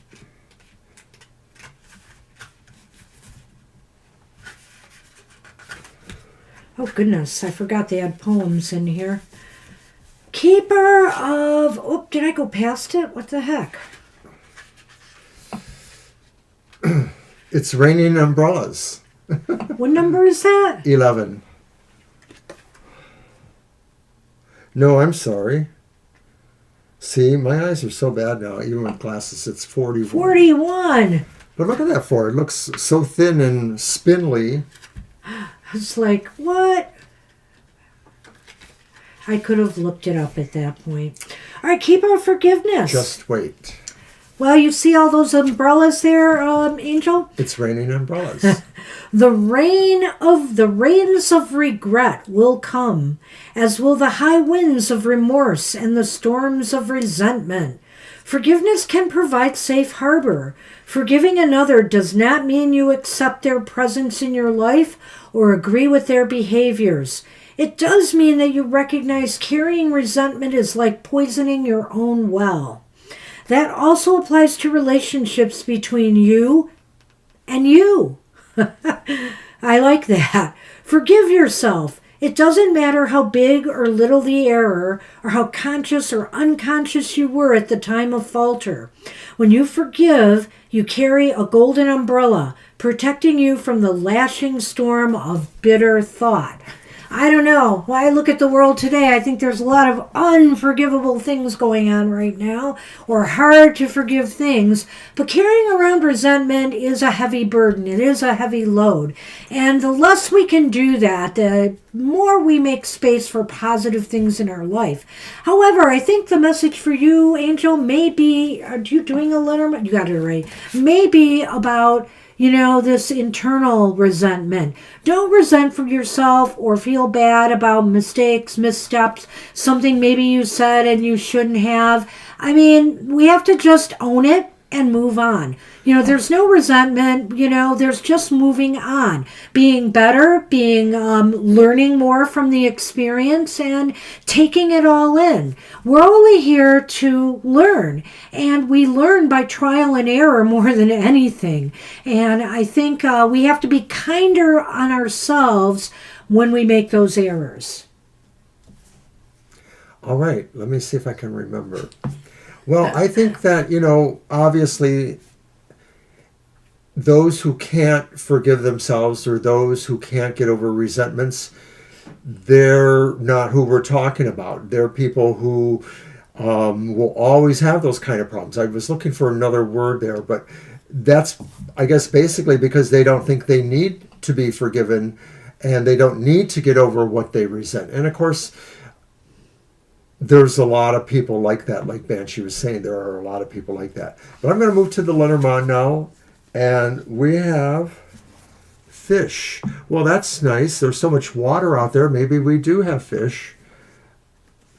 Oh, goodness. I forgot they had poems in here. Keeper of... Oh, did I go past it? What the heck? It's Raining Umbrellas. What number is that? 11. No, I'm sorry. See, my eyes are so bad now, even with glasses. It's 41. 41. But look at that for it. Looks so thin and spindly. I was like, what? I could have looked it up at that point. All right, Keeper of Forgiveness. Just wait. Well, you see all those umbrellas there, Angel? It's Raining Umbrellas. The rains of regret will come, as will the high winds of remorse and the storms of resentment. Forgiveness can provide safe harbor. Forgiving another does not mean you accept their presence in your life or agree with their behaviors. It does mean that you recognize carrying resentment is like poisoning your own well. That also applies to relationships between you and you. I like that. Forgive yourself. It doesn't matter how big or little the error, or how conscious or unconscious you were at the time of falter. When you forgive, you carry a golden umbrella, protecting you from the lashing storm of bitter thought. I don't know. When I look at the world today, I think there's a lot of unforgivable things going on right now, or hard to forgive things. But carrying around resentment is a heavy burden. It is a heavy load. And the less we can do that, the more we make space for positive things in our life. However, I think the message for you, Angel, may be, are you doing a Lenormand? You got it right. Maybe about, this internal resentment. Don't resent for yourself or feel bad about mistakes, missteps, something maybe you said and you shouldn't have. I mean, we have to just own it and move on. There's no resentment, there's just moving on, being better, being learning more from the experience and taking it all in. We're only here to learn, and we learn by trial and error more than anything. And I think we have to be kinder on ourselves when we make those errors. All right, let me see if I can remember. Well, I think that, obviously those who can't forgive themselves or those who can't get over resentments, they're not who we're talking about. They're people who will always have those kind of problems. I was looking for another word there, but that's, I guess, basically because they don't think they need to be forgiven and they don't need to get over what they resent. And of course, there's a lot of people like that, like Banshee was saying. There are a lot of people like that. But I'm going to move to the Lenormand now. And we have fish. Well, that's nice. There's so much water out there. Maybe we do have fish.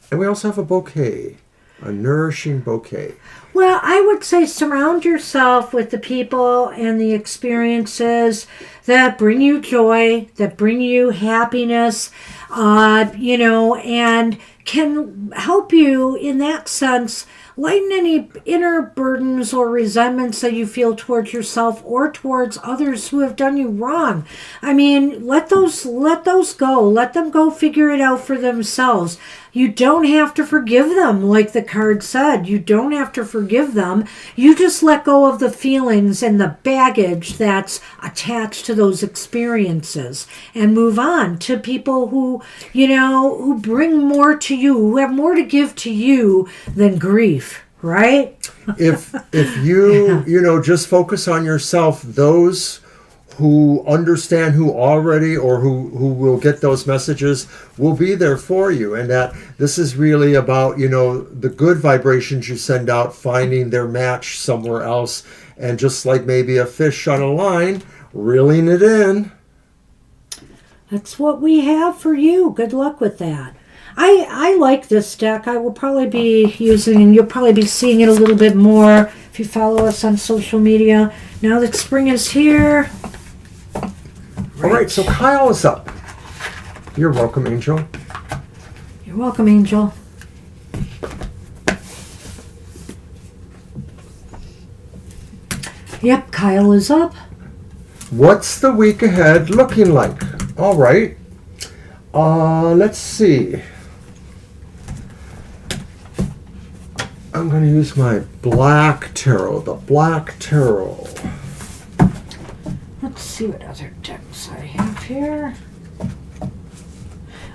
And we also have a bouquet, a nourishing bouquet. Well, I would say surround yourself with the people and the experiences that bring you joy, that bring you happiness, and can help you in that sense lighten any inner burdens or resentments that you feel towards yourself or towards others who have done you wrong. I mean, let those go. Let them go figure it out for themselves. You don't have to forgive them, like the card said. You don't have to forgive them. You just let go of the feelings and the baggage that's attached to those experiences and move on to people who bring more to you, who have more to give to you than grief, right? If you just focus on yourself, those who understand, who already or who will get those messages will be there for you. And that this is really about, the good vibrations you send out, finding their match somewhere else. And just like maybe a fish on a line, reeling it in. That's what we have for you. Good luck with that. I like this deck. I will probably be using, and you'll probably be seeing it a little bit more if you follow us on social media. Now that spring is here. All right, so Kyle is up. You're welcome, Angel. You're welcome, Angel. Yep, Kyle is up. What's the week ahead looking like? All right. Let's see. I'm going to use my black tarot, the black tarot. Let's see what other decks I have here.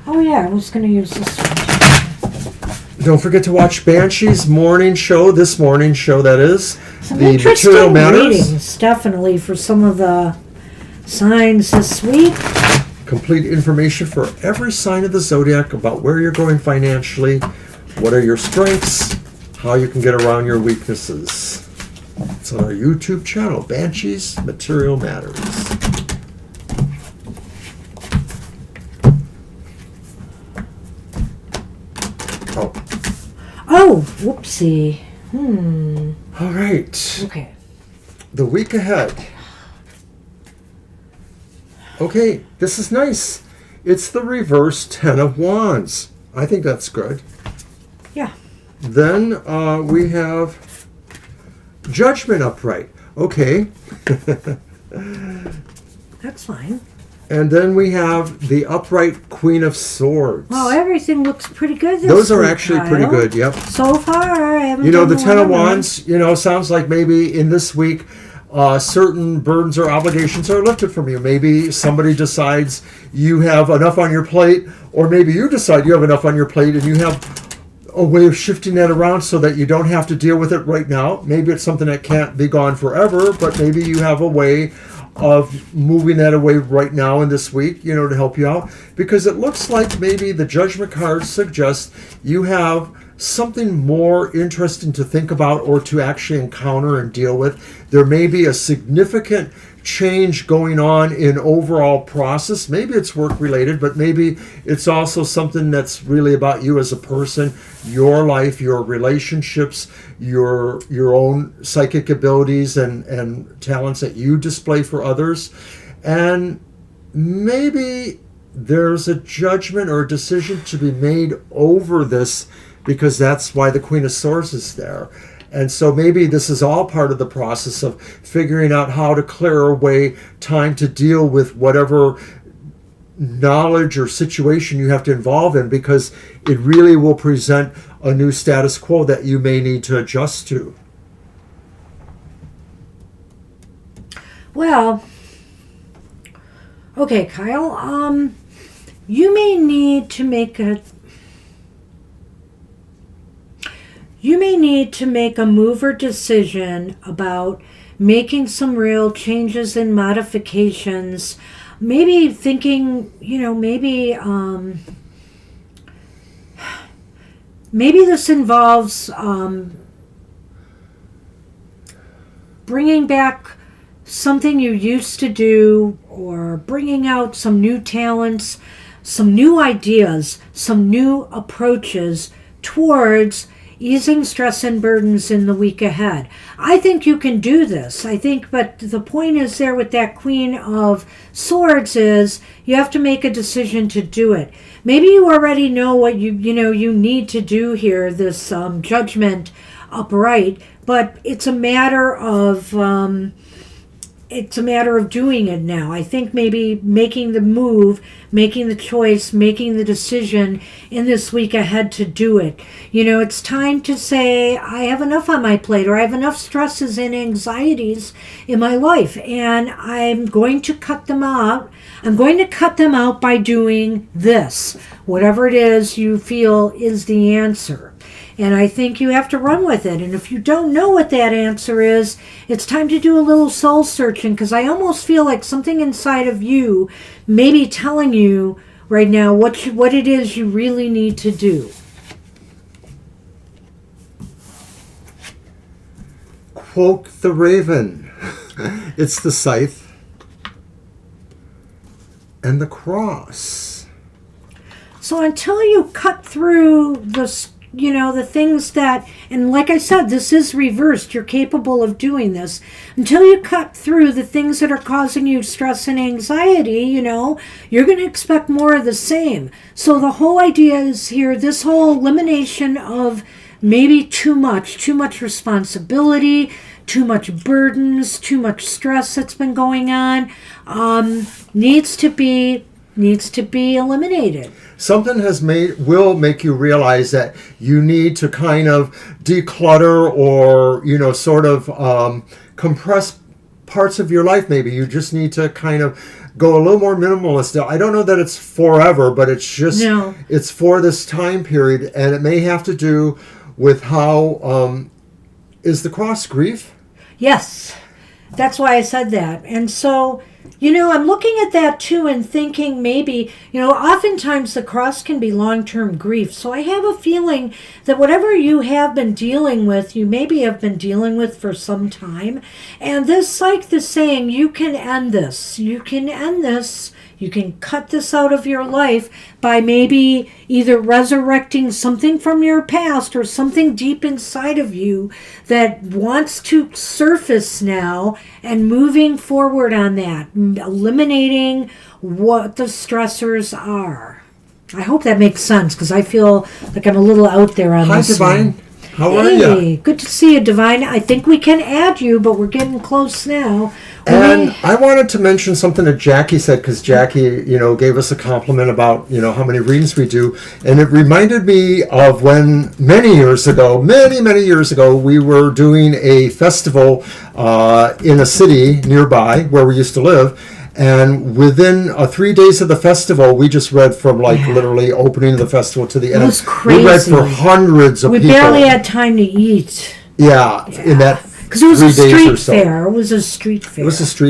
Oh yeah, I was going to use this one. Don't forget to watch Banshee's morning show, this morning show that is. Some the interesting Material Matters. readings, definitely, for some of the signs this week. Complete information for every sign of the zodiac about where you're going financially, what are your strengths, how you can get around your weaknesses. It's on our YouTube channel, Banshee's Material Matters. Oh, whoopsie. All right. Okay. The week ahead. Okay, this is nice. It's the reverse 10 of Wands. I think that's good. Yeah. Then we have Judgment upright. Okay. That's fine. And then we have the upright Queen of Swords. Well, everything looks pretty good this Those are week, actually Kyle. pretty good, yep. So far, I haven't The done 10 of one. Wands, sounds like maybe in this week, certain burdens or obligations are lifted from you. Maybe somebody decides you have enough on your plate, or maybe you decide you have enough on your plate and you have a way of shifting that around so that you don't have to deal with it right now. Maybe it's something that can't be gone forever, but maybe you have a way of moving that away right now in this week, to help you out. Because it looks like maybe the Judgment card suggests you have something more interesting to think about or to actually encounter and deal with. There may be a significant change going on in overall process. Maybe it's work related, but maybe it's also something that's really about you as a person, your life, your relationships, your own psychic abilities and talents that you display for others. And maybe there's a judgment or a decision to be made over this, because that's why the Queen of Swords is there. And so maybe this is all part of the process of figuring out how to clear away time to deal with whatever knowledge or situation you have to involve in, because it really will present a new status quo that you may need to adjust to. Well, okay, Kyle, you may need to make a move or decision about making some real changes and modifications. Maybe thinking, maybe this involves bringing back something you used to do, or bringing out some new talents, some new ideas, some new approaches towards easing stress and burdens in the week ahead. I think you can do this. But the point is there with that Queen of Swords is you have to make a decision to do it. Maybe you already know what you need to do here, this judgment upright, but it's a matter of doing it now. I think maybe making the move, making the choice, making the decision in this week ahead to do it. It's time to say, I have enough on my plate, or I have enough stresses and anxieties in my life, and I'm going to cut them out. I'm going to cut them out by doing this, whatever it is you feel is the answer. And I think you have to run with it. And if you don't know what that answer is, it's time to do a little soul searching, because I almost feel like something inside of you may be telling you right now what it is you really need to do. Quote the raven. It's the scythe and the cross. So until you cut through the things that, and like I said, this is reversed. You're capable of doing this. Until you cut through the things that are causing you stress and anxiety, you're going to expect more of the same. So the whole idea is here, this whole elimination of maybe too much responsibility, too much burdens, too much stress that's been going on, needs to be eliminated. Something will make you realize that you need to kind of declutter or, sort of compress parts of your life. Maybe you just need to kind of go a little more minimalist. I don't know that it's forever, but it's just, It's for this time period, and it may have to do with how, is the cross grief? Yes, that's why I said that. And so, I'm looking at that too and thinking maybe, oftentimes the cross can be long-term grief. So I have a feeling that whatever you have been dealing with, you maybe have been dealing with for some time. And this, like the saying, you can end this. You can end this. You can cut this out of your life by maybe either resurrecting something from your past or something deep inside of you that wants to surface now, and moving forward on that, eliminating what the stressors are. I hope that makes sense, because I feel like I'm a little out there on this. Hi, Divine. One. How are you? Good to see you, Divine. I think we can add you, but we're getting close now. And I wanted to mention something that Jackie said, because Jackie, gave us a compliment about, how many readings we do. And it reminded me of when many years ago, we were doing a festival in a city nearby where we used to live. And within 3 days of the festival, we just read from literally opening of the festival to the end. It was crazy. We read for hundreds of people. We barely had time to eat. Yeah. In that, because it was a street fair. It was a street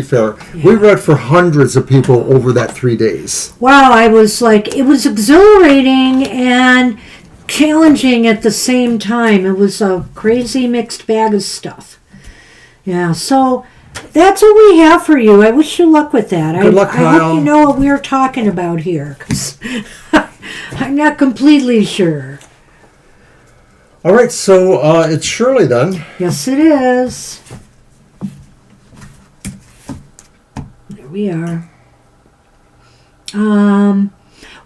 fair. Yeah. We read for hundreds of people over that 3 days. Wow, I was like, it was exhilarating and challenging at the same time. It was a crazy mixed bag of stuff. Yeah, so that's what we have for you. I wish you luck with that. Good luck, I Kyle. hope you know what we're talking about here, because I'm not completely sure. All right, so it's Shirley then. Yes, it is. There we are.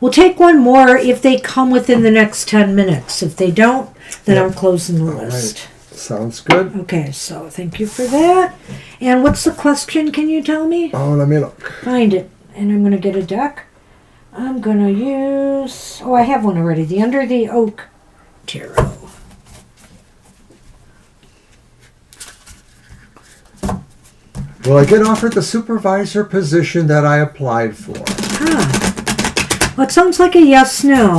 We'll take one more if they come within the next 10 minutes. If they don't, then I'm closing the list. Right. Sounds good. Okay, so thank you for that. And what's the question, can you tell me? Oh, let me look. Find it. And I'm going to get a deck. I'm going to use... Oh, I have one already. The Under the Oak Tarot. Well, I get offered the supervisor position that I applied for. Well, it sounds like a yes/no.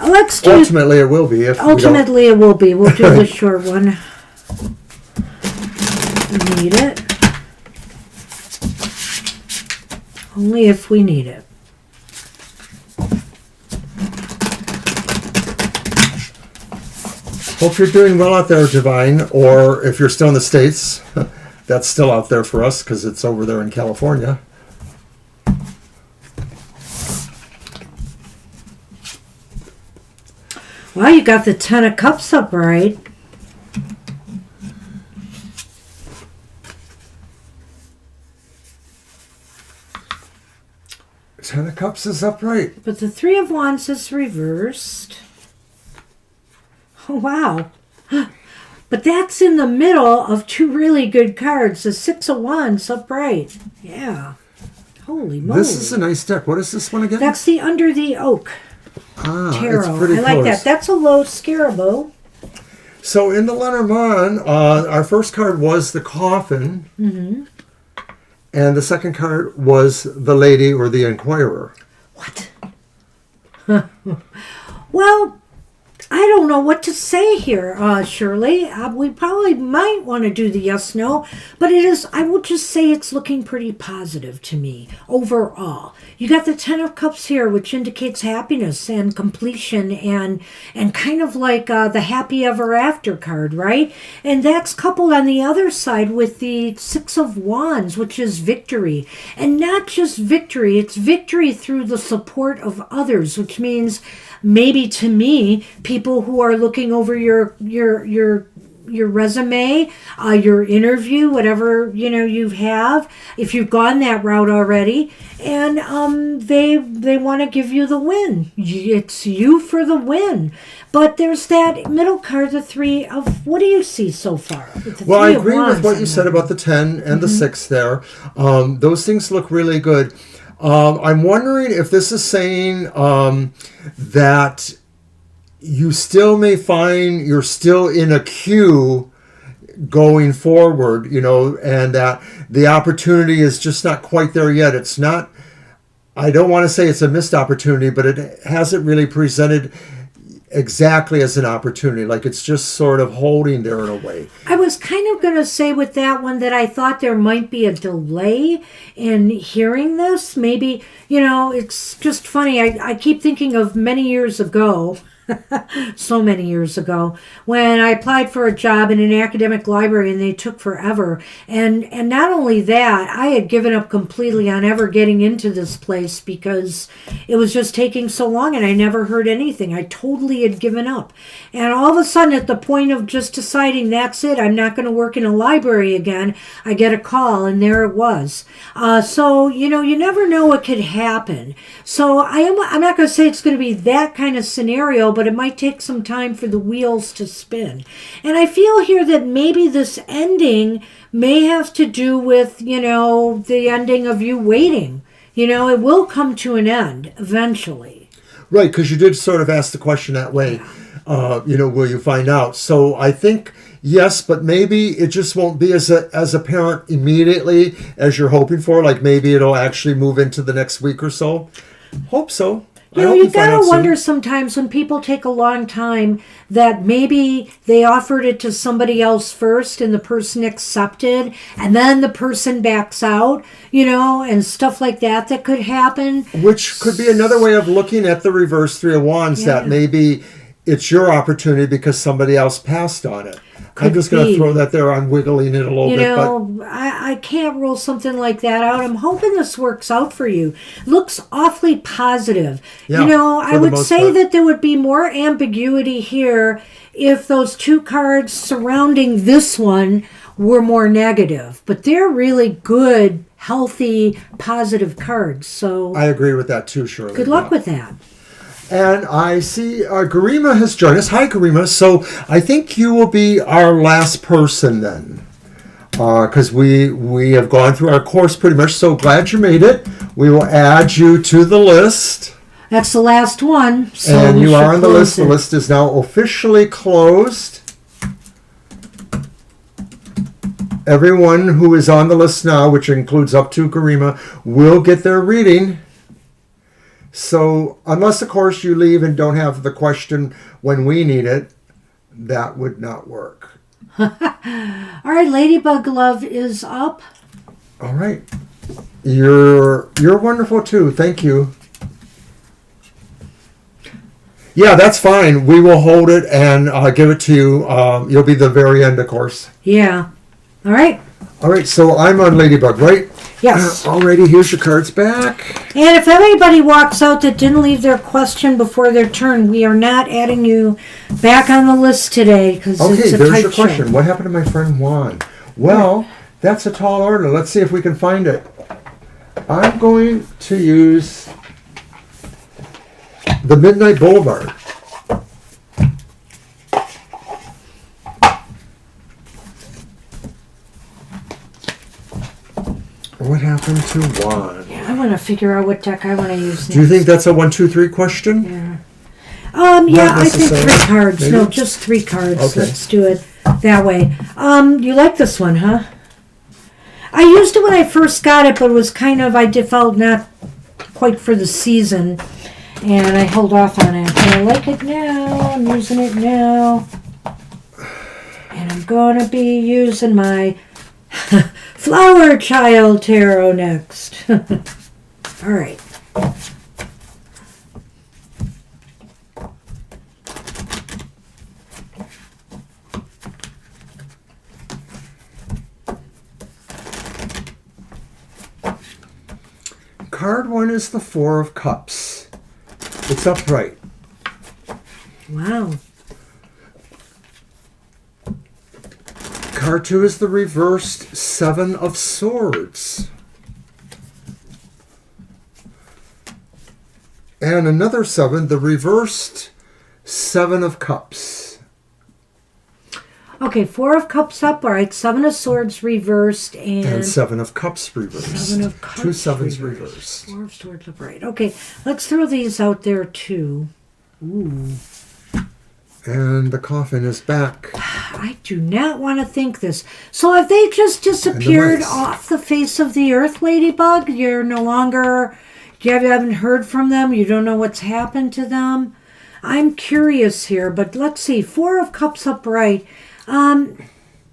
Let's do... Ultimately, it will be. Ultimately, it will be. We'll do the short one. We need it. Only if we need it. Hope you're doing well out there, Divine. Or if you're still in the States, that's still out there for us because it's over there in California. Well, you got the Ten of Cups up right. Ten of Cups is upright. But the Three of Wands is reversed. Oh, wow. But that's in the middle of two really good cards. The Six of Wands upright. Yeah. Holy moly. This is a nice deck. What is this one again? That's the Under the Oak Tarot. It's pretty I like close. that. That's a low scaraboo. So in the Lenormand, our first card was the Coffin. Mm-hmm. And the second card was the Lady or the Inquirer. What? Well, I don't know what to say here, Shirley. We probably might want to do the yes/no, but it is, I would just say it's looking pretty positive to me overall. You got the Ten of Cups here, which indicates happiness and completion and kind of like the happy ever after card, right? And that's coupled on the other side with the Six of Wands, which is victory. And not just victory, it's victory through the support of others, which means maybe to me, people who are looking over your resume, your interview, whatever you have, if you've gone that route already, and they want to give you the win. It's you for the win. But there's that middle card, the Three of... What do you see so far? Well, I agree with what you said about the 10 and the 6 there. Those things look really good. I'm wondering if this is saying that you still may find you're still in a queue going forward, and that the opportunity is just not quite there yet. It's not, I don't want to say it's a missed opportunity, but it hasn't really presented exactly as an opportunity. Like it's just sort of holding there in a way. I was kind of going to say with that one that I thought there might be a delay in hearing this. Maybe, it's just funny. I keep thinking of many years ago, so many years ago, when I applied for a job in an academic library and they took forever. And not only that, I had given up completely on ever getting into this place because it was just taking so long and I never heard anything. I totally had given up. And all of a sudden, at the point of just deciding that's it, I'm not going to work in a library again, I get a call and there it was. So, you never know what could happen. So I'm not going to say it's going to be that kind of scenario, but it might take some time for the wheels to spin. And I feel here that maybe this ending may have to do with, the ending of you waiting. It will come to an end eventually. Right, because you did sort of ask the question that way. Will you find out? So I think yes, but maybe it just won't be as apparent immediately as you're hoping for. Like maybe it'll actually move into the next week or so. Hope so. You know, you gotta wonder sometimes when people take a long time that maybe they offered it to somebody else first and the person accepted and then the person backs out, you know, and stuff like that could happen. Which could be another way of looking at the reverse Three of Wands, that maybe it's your opportunity because somebody else passed on it. I'm just going to throw that there. I'm wiggling it a little bit. You know, I can't rule something like that out. I'm hoping this works out for you. Looks awfully positive. Yeah, you know, I would say that there would be more ambiguity here if those two cards surrounding this one were more negative. But they're really good, healthy, positive cards. So I agree with that too, Shirley. Good luck with that. And I see Garima has joined us. Hi, Garima. So I think you will be our last person then, because we have gone through our course pretty much. So glad you made it. We will add you to the list. That's the last one. So and you are on the list. The list is now officially closed. Everyone who is on the list now, which includes up to Garima, will get their reading. So, unless, of course, you leave and don't have the question when we need it, that would not work. All right, Ladybug Love is up. All right. You're wonderful, too. Thank you. Yeah, that's fine. We will hold it and give it to you. You'll be the very end, of course. Yeah. All right. All right, so I'm on Ladybug, right? Yes. Alrighty, here's your cards back. And if anybody walks out that didn't leave their question before their turn, we are not adding you back on the list today because it's a there's tight your question. What happened to my friend Juan? Well, that's a tall order. Let's see if we can find it. I'm going to use the Midnight Boulevard. What happened to Juan? Yeah, I want to figure out what deck I want to use next. Do you think that's a 1, 2, 3 question? Yeah. I think 3 cards. Maybe? No, just 3 cards. Okay. Let's do it that way. You like this one, huh? I used it when I first got it, but it was kind of, I felt not quite for the season, and I held off on it. And I like it now. I'm using it now. And I'm going to be using my Flower Child Tarot next. All right. Card 1 is the Four of Cups. It's upright. Wow. Card 2 is the reversed Seven of Swords. And another 7, the reversed Seven of Cups. Okay, 4 of Cups upright, 7 of Swords reversed, and 7 of Cups reversed. 7 of Cups 2 sevens reversed. 4 of Swords upright. Okay, let's throw these out there too. Ooh. And the coffin is back. I do not want to think this. So have they just disappeared off the face of the earth, Ladybug? You're no longer, you haven't heard from them? You don't know what's happened to them? I'm curious here, but let's see. 4 of Cups upright.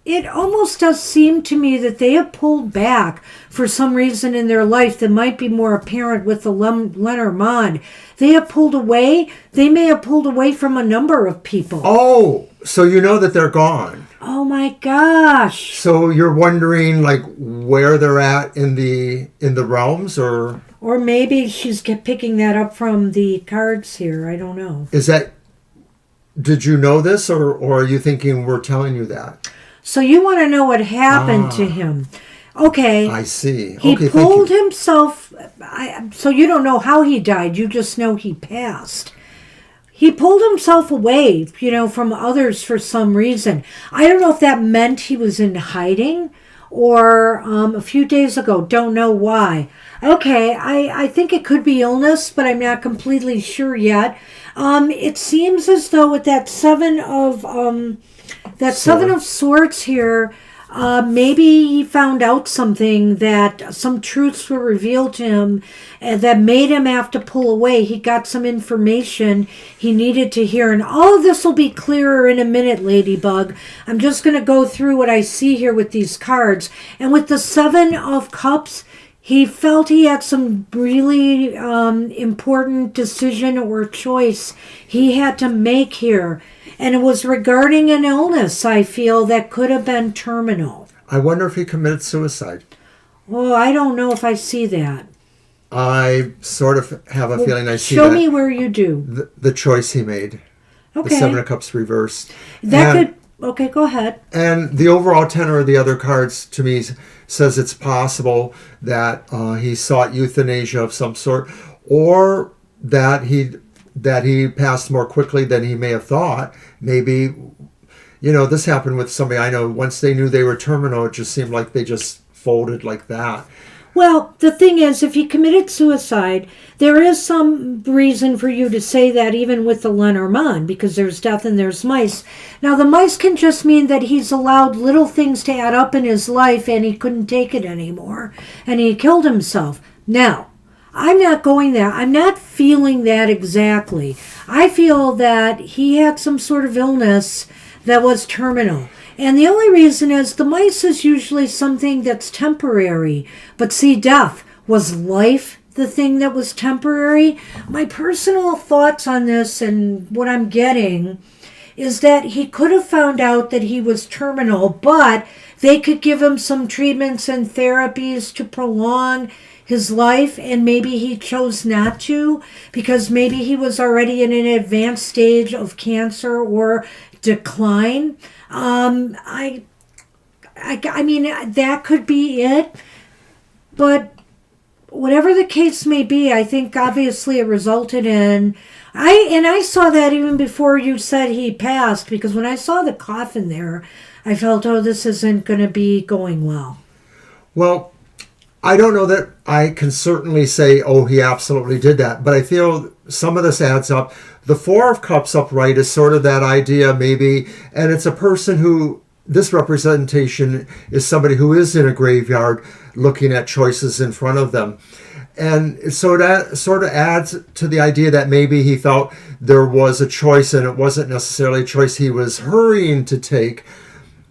It almost does seem to me that they have pulled back for some reason in their life that might be more apparent with the Lenormand. They have pulled away. They may have pulled away from a number of people. Oh, so you know that they're gone. Oh my gosh. So you're wondering like where they're at in the realms, or maybe she's picking that up from the cards here. I don't know. Is that, did you know this, or are you thinking we're telling you that? So you want to know what happened to him. Okay. I see. He pulled himself. So you don't know how he died. You just know he passed. He pulled himself away, from others for some reason. I don't know if that meant he was in hiding or a few days ago. Don't know why. Okay, I think it could be illness, but I'm not completely sure yet. It seems as though with that Seven of Swords here, Maybe he found out something, that some truths were revealed to him that made him have to pull away. He got some information he needed to hear. And all of this will be clearer in a minute, Ladybug. I'm just going to go through what I see here with these cards. And with the Seven of Cups, he felt he had some really important decision or choice he had to make here. And it was regarding an illness, I feel, that could have been terminal. I wonder if he committed suicide. Oh, I don't know if I see that. I sort of have a feeling I see Show that. me where you do. The choice he made. Okay. The Seven of Cups reversed. Okay, go ahead. And the overall tenor of the other cards, to me, says it's possible that he sought euthanasia of some sort, or that he passed more quickly than he may have thought. Maybe, this happened with somebody I know. Once they knew they were terminal, it just seemed like they just folded like that. Well, the thing is, if he committed suicide, there is some reason for you to say that, even with the Lenormand, because there's death and there's mice. Now, the mice can just mean that he's allowed little things to add up in his life and he couldn't take it anymore, and he killed himself. Now, I'm not going there. I'm not feeling that exactly. I feel that he had some sort of illness that was terminal. And the only reason is the mice is usually something that's temporary. But see, death, was life the thing that was temporary? My personal thoughts on this and what I'm getting is that he could have found out that he was terminal, but they could give him some treatments and therapies to prolong his life, and maybe he chose not to because maybe he was already in an advanced stage of cancer or decline. I mean, that could be it, but whatever the case may be, I think obviously it resulted in, I saw that even before you said he passed, because when I saw the coffin there, I felt, oh, this isn't going to be going well. Well, I don't know that I can certainly say, oh, he absolutely did that, but I feel some of this adds up. The Four of Cups upright is sort of that idea maybe, and it's a person who, this representation is somebody who is in a graveyard looking at choices in front of them. And so that sort of adds to the idea that maybe he felt there was a choice and it wasn't necessarily a choice he was hurrying to take.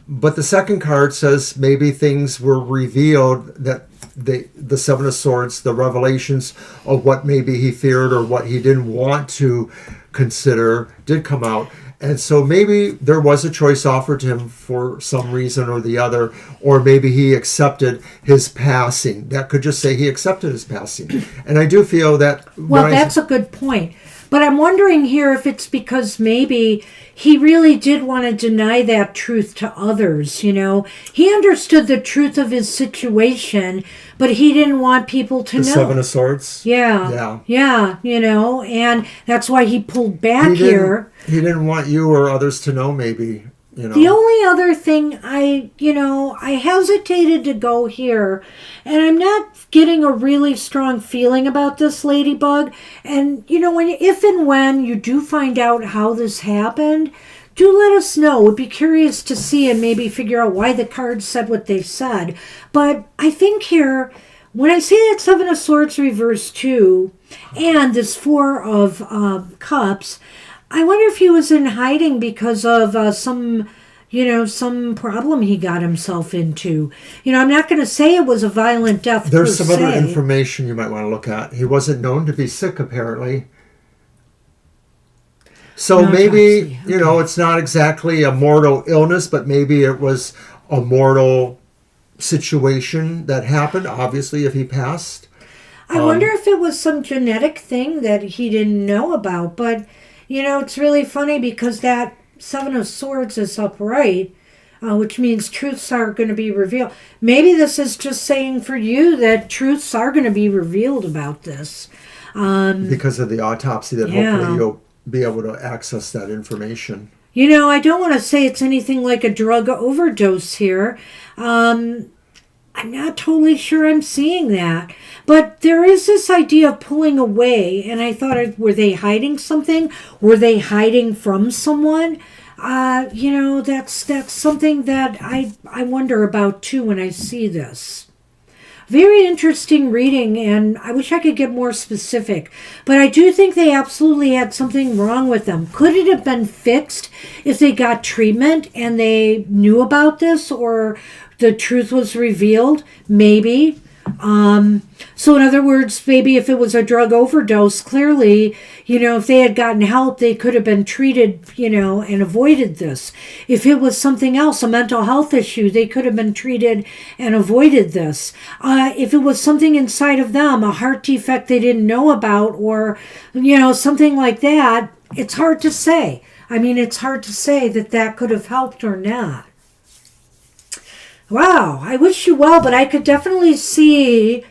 But the second card says maybe things were revealed, that the Seven of Swords, the revelations of what maybe he feared or what he didn't want to consider did come out. And so maybe there was a choice offered to him for some reason or the other, or maybe he accepted his passing. That could just say he accepted his passing. And I do feel that... Well, that's a good point. But I'm wondering here if it's because maybe he really did want to deny that truth to others, He understood the truth of his situation, but he didn't want people to know. The Seven of Swords? Yeah, and that's why he pulled back here. He didn't want you or others to know, maybe. The only other thing I hesitated to go here, and I'm not getting a really strong feeling about this, Ladybug. And, if and when you do find out how this happened, do let us know. We'd be curious to see and maybe figure out why the cards said what they said. But I think here, when I see that Seven of Swords reversed too, and this Four of Cups, I wonder if he was in hiding because of some problem he got himself into. I'm not going to say it was a violent death. There's some other information you might want to look at. He wasn't known to be sick, apparently. So maybe, it's not exactly a mortal illness, but maybe it was a mortal situation that happened, obviously, if he passed. I wonder if it was some genetic thing that he didn't know about, but... it's really funny because that Seven of Swords is upright, which means truths are going to be revealed. Maybe this is just saying for you that truths are going to be revealed about this. Because of the autopsy, that hopefully you'll be able to access that information. I don't want to say it's anything like a drug overdose here. I'm not totally sure I'm seeing that. But there is this idea of pulling away, and I thought, were they hiding something? Were they hiding from someone? That's something that I wonder about too when I see this. Very interesting reading, and I wish I could get more specific. But I do think they absolutely had something wrong with them. Could it have been fixed if they got treatment and they knew about this, or the truth was revealed? Maybe. So in other words, maybe if it was a drug overdose, clearly, if they had gotten help, they could have been treated, and avoided this. If it was something else, a mental health issue, they could have been treated and avoided this. If it was something inside of them, a heart defect they didn't know about, or, something like that, it's hard to say. I mean, it's hard to say that could have helped or not. Wow, I wish you well, but I could definitely see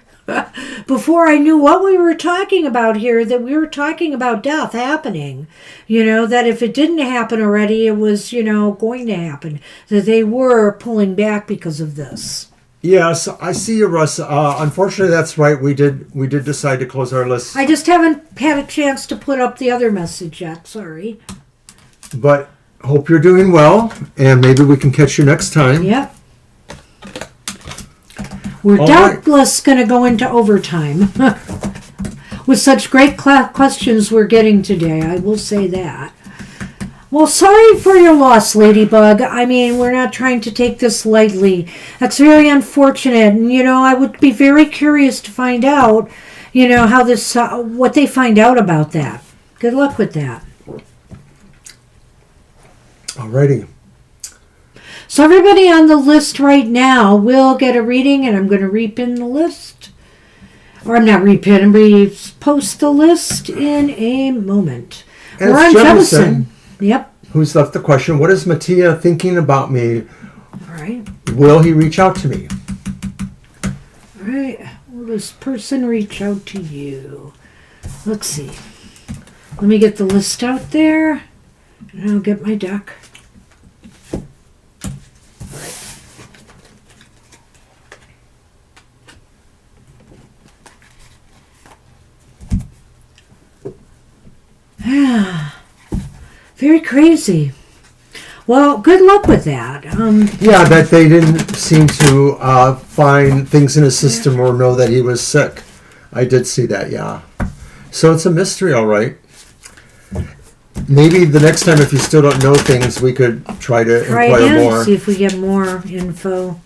before I knew what we were talking about here that we were talking about death happening. That if it didn't happen already, it was, going to happen. That they were pulling back because of this. Yes, I see you, Russ. Unfortunately, that's right. We did decide to close our list. I just haven't had a chance to put up the other message yet. Sorry. But hope you're doing well, and maybe we can catch you next time. Yep. We're doubtless going to go into overtime with such great questions we're getting today. I will say that. Well, sorry for your loss, Ladybug. I mean, we're not trying to take this lightly. That's very unfortunate. And, I would be very curious to find out, how this, what they find out about that. Good luck with that. Alrighty. So everybody on the list right now will get a reading, and I'm going to repin the list. Or I'm not repin, I'm repost the list in a moment. And we're on Jemison. Yep. Who's left the question, what is Mattia thinking about me? All right. Will he reach out to me? All right. Will this person reach out to you? Let's see. Let me get the list out there, and I'll get my deck. Very crazy. Well, good luck with that. That they didn't seem to find things in his system or know that he was sick. I did see that, yeah. So it's a mystery, all right. Maybe the next time, if you still don't know things, we could try to inquire more. See if we get more info.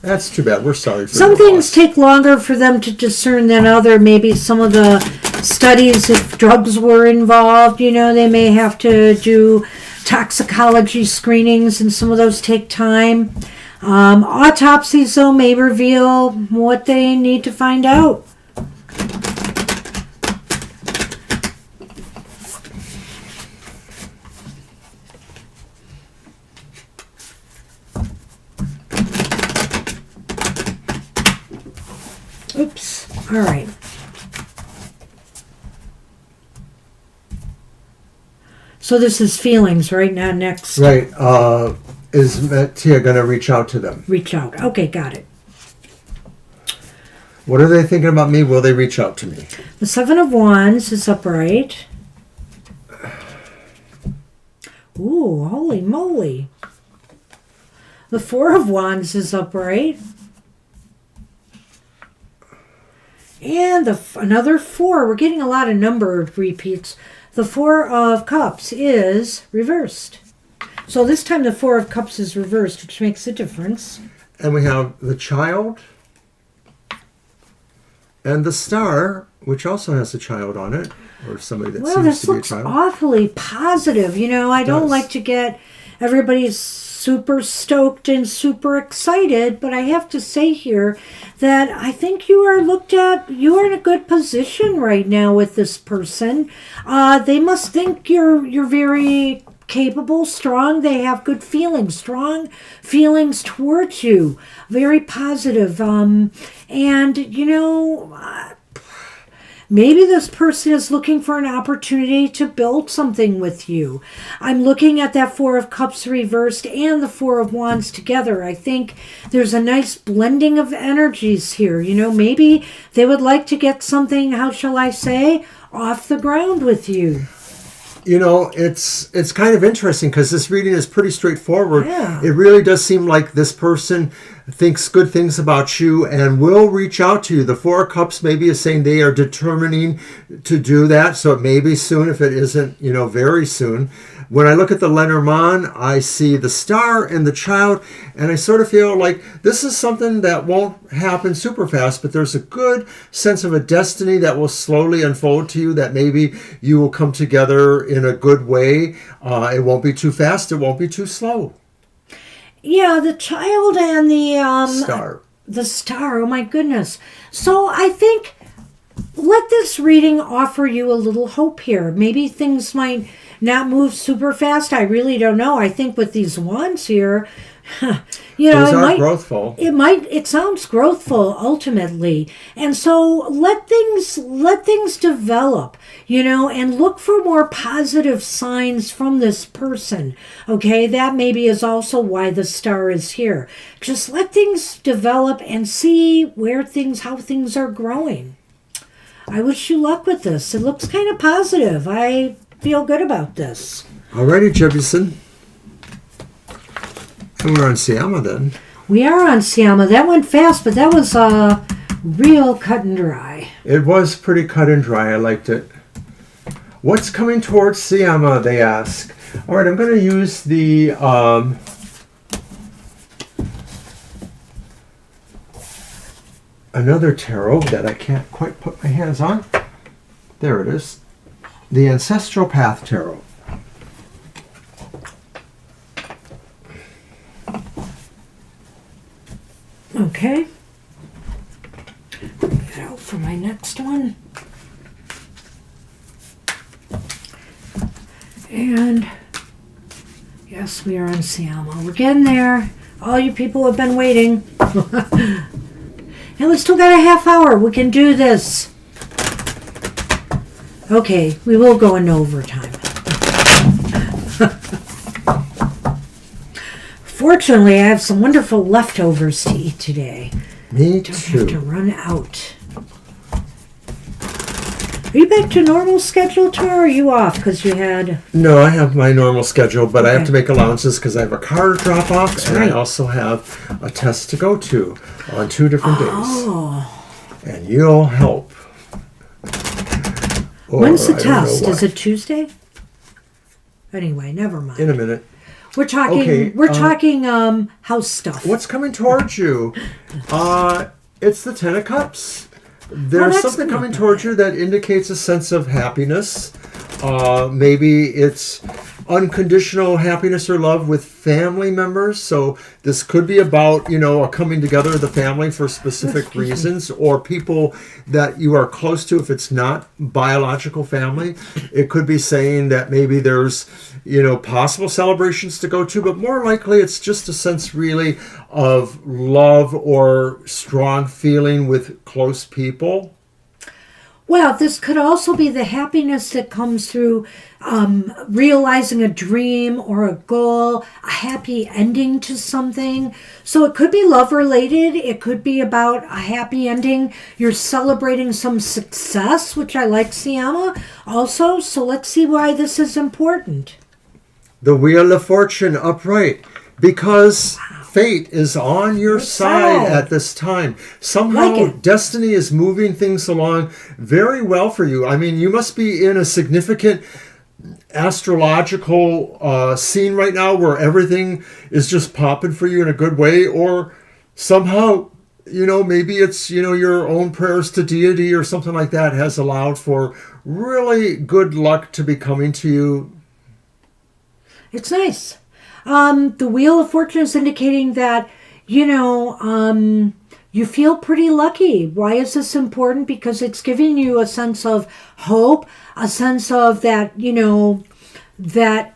That's too bad. We're sorry for some things loss. Take longer for them to discern than other. Maybe some of the studies, if drugs were involved, they may have to do toxicology screenings, and some of those take time. Autopsies, though, may reveal what they need to find out. Oops. All right. So this is feelings, right? Now next. Right. Is Mattia going to reach out to them? Reach out. Okay, got it. What are they thinking about me? Will they reach out to me? The Seven of Wands is upright. Ooh, holy moly. The Four of Wands is upright. And another four. We're getting a lot of number repeats. The Four of Cups is reversed. So this time the Four of Cups is reversed, which makes a difference. And we have the Child and the Star, which also has a child on it, or somebody that seems to be a child. Well, this looks awfully positive. I don't like to get everybody's super stoked and super excited, but I have to say here that I think you are in a good position right now with this person. They must think you're very capable, strong. They have good feelings, strong feelings towards you, very positive. Maybe this person is looking for an opportunity to build something with you. I'm looking at that Four of Cups reversed and the Four of Wands together. I think there's a nice blending of energies here. Maybe they would like to get something, how shall I say, off the ground with you. it's kind of interesting because this reading is pretty straightforward. Yeah. It really does seem like this person thinks good things about you and will reach out to you. The Four of Cups maybe is saying they are determining to do that, so it may be soon if it isn't, very soon. When I look at the Lenormand, I see the Star and the Child, and I sort of feel like this is something that won't happen super fast, but there's a good sense of a destiny that will slowly unfold to you, that maybe you will come together in a good way. It won't be too fast, it won't be too slow. Yeah, the Child and the Star. The Star, oh my goodness. So I think let this reading offer you a little hope here. Maybe things might not move super fast. I really don't know. I think with these wands here, Those it are might, growthful. it sounds growthful ultimately. And so let things develop, and look for more positive signs from this person. Okay, that maybe is also why the Star is here. Just let things develop and see how things are growing. I wish you luck with this. It looks kind of positive. I feel good about this. Alrighty, Jefferson. And we're on Siama then. We are on Siama. That went fast, but that was real cut and dry. It was pretty cut and dry. I liked it. What's coming towards Siama, they ask. All right, I'm going to use the another tarot that I can't quite put my hands on. There it is. The Ancestral Path Tarot. Okay. Get out for my next one. And yes, we are on Siama. We're getting there. All you people have been waiting. And we still got a half hour. We can do this. Okay, we will go into overtime. Fortunately, I have some wonderful leftovers to eat today. Me Don't too. have to run out. Are you back to normal schedule tomorrow, or are you off because you had... No, I have my normal schedule, but I have Okay. to make allowances because I have a car drop off and right. I also have a test to go to on 2 different days. Oh. And you'll help. Or When's the I don't know test? why. Is it Tuesday? Anyway, never mind. In a minute. We're talking. Okay, we're talking house stuff. What's coming towards you? It's the Ten of Cups. There's that's something not coming bad. towards you that indicates a sense of happiness. Maybe it's unconditional happiness or love with family members. So this could be about, a coming together of the family for specific reasons, or people that you are close to if it's not biological family. It could be saying that maybe there's, possible celebrations to go to, but more likely it's just a sense really of love or strong feeling with close people. Well, this could also be the happiness that comes through realizing a dream or a goal, a happy ending to something. So it could be love related. It could be about a happy ending. You're celebrating some success, which I like, Siama, also. So let's see why this is important. The Wheel of Fortune upright, because fate is on your side at this time. Somehow Like it. destiny is moving things along very well for you. I mean, you must be in a significant astrological scene right now where everything is just popping for you in a good way, or somehow, maybe it's, your own prayers to deity or something like that has allowed for really good luck to be coming to you. It's nice. The Wheel of Fortune is indicating that, you feel pretty lucky. Why is this important? Because it's giving you a sense of hope, a sense of that, that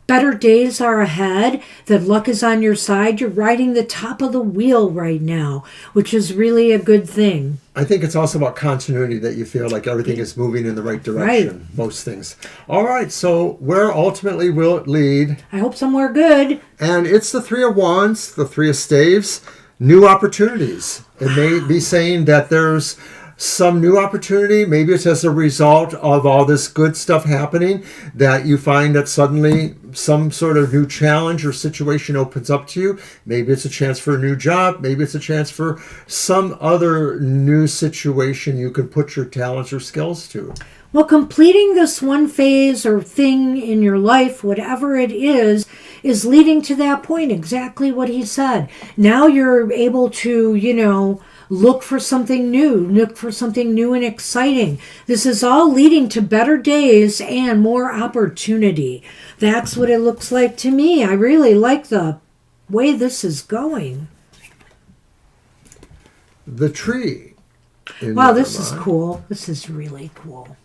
better days are ahead, that luck is on your side. You're riding the top of the wheel right now, which is really a good thing. I think it's also about continuity, that you feel like everything is moving in the right direction. Right. Most things. All right, so where ultimately will it lead? I hope somewhere good. And it's the Three of Wands, the Three of Staves, new opportunities. It may be saying that there's some new opportunity. Maybe it's as a result of all this good stuff happening that you find that suddenly some sort of new challenge or situation opens up to you. Maybe it's a chance for a new job. Maybe it's a chance for some other new situation you can put your talents or skills to. Well, completing this one phase or thing in your life, whatever it is leading to that point, exactly what he said. Now you're able to, look for something new and exciting. This is all leading to better days and more opportunity. That's what it looks like to me. I really like the way this is going. The tree. Wow, this is cool. This is really cool.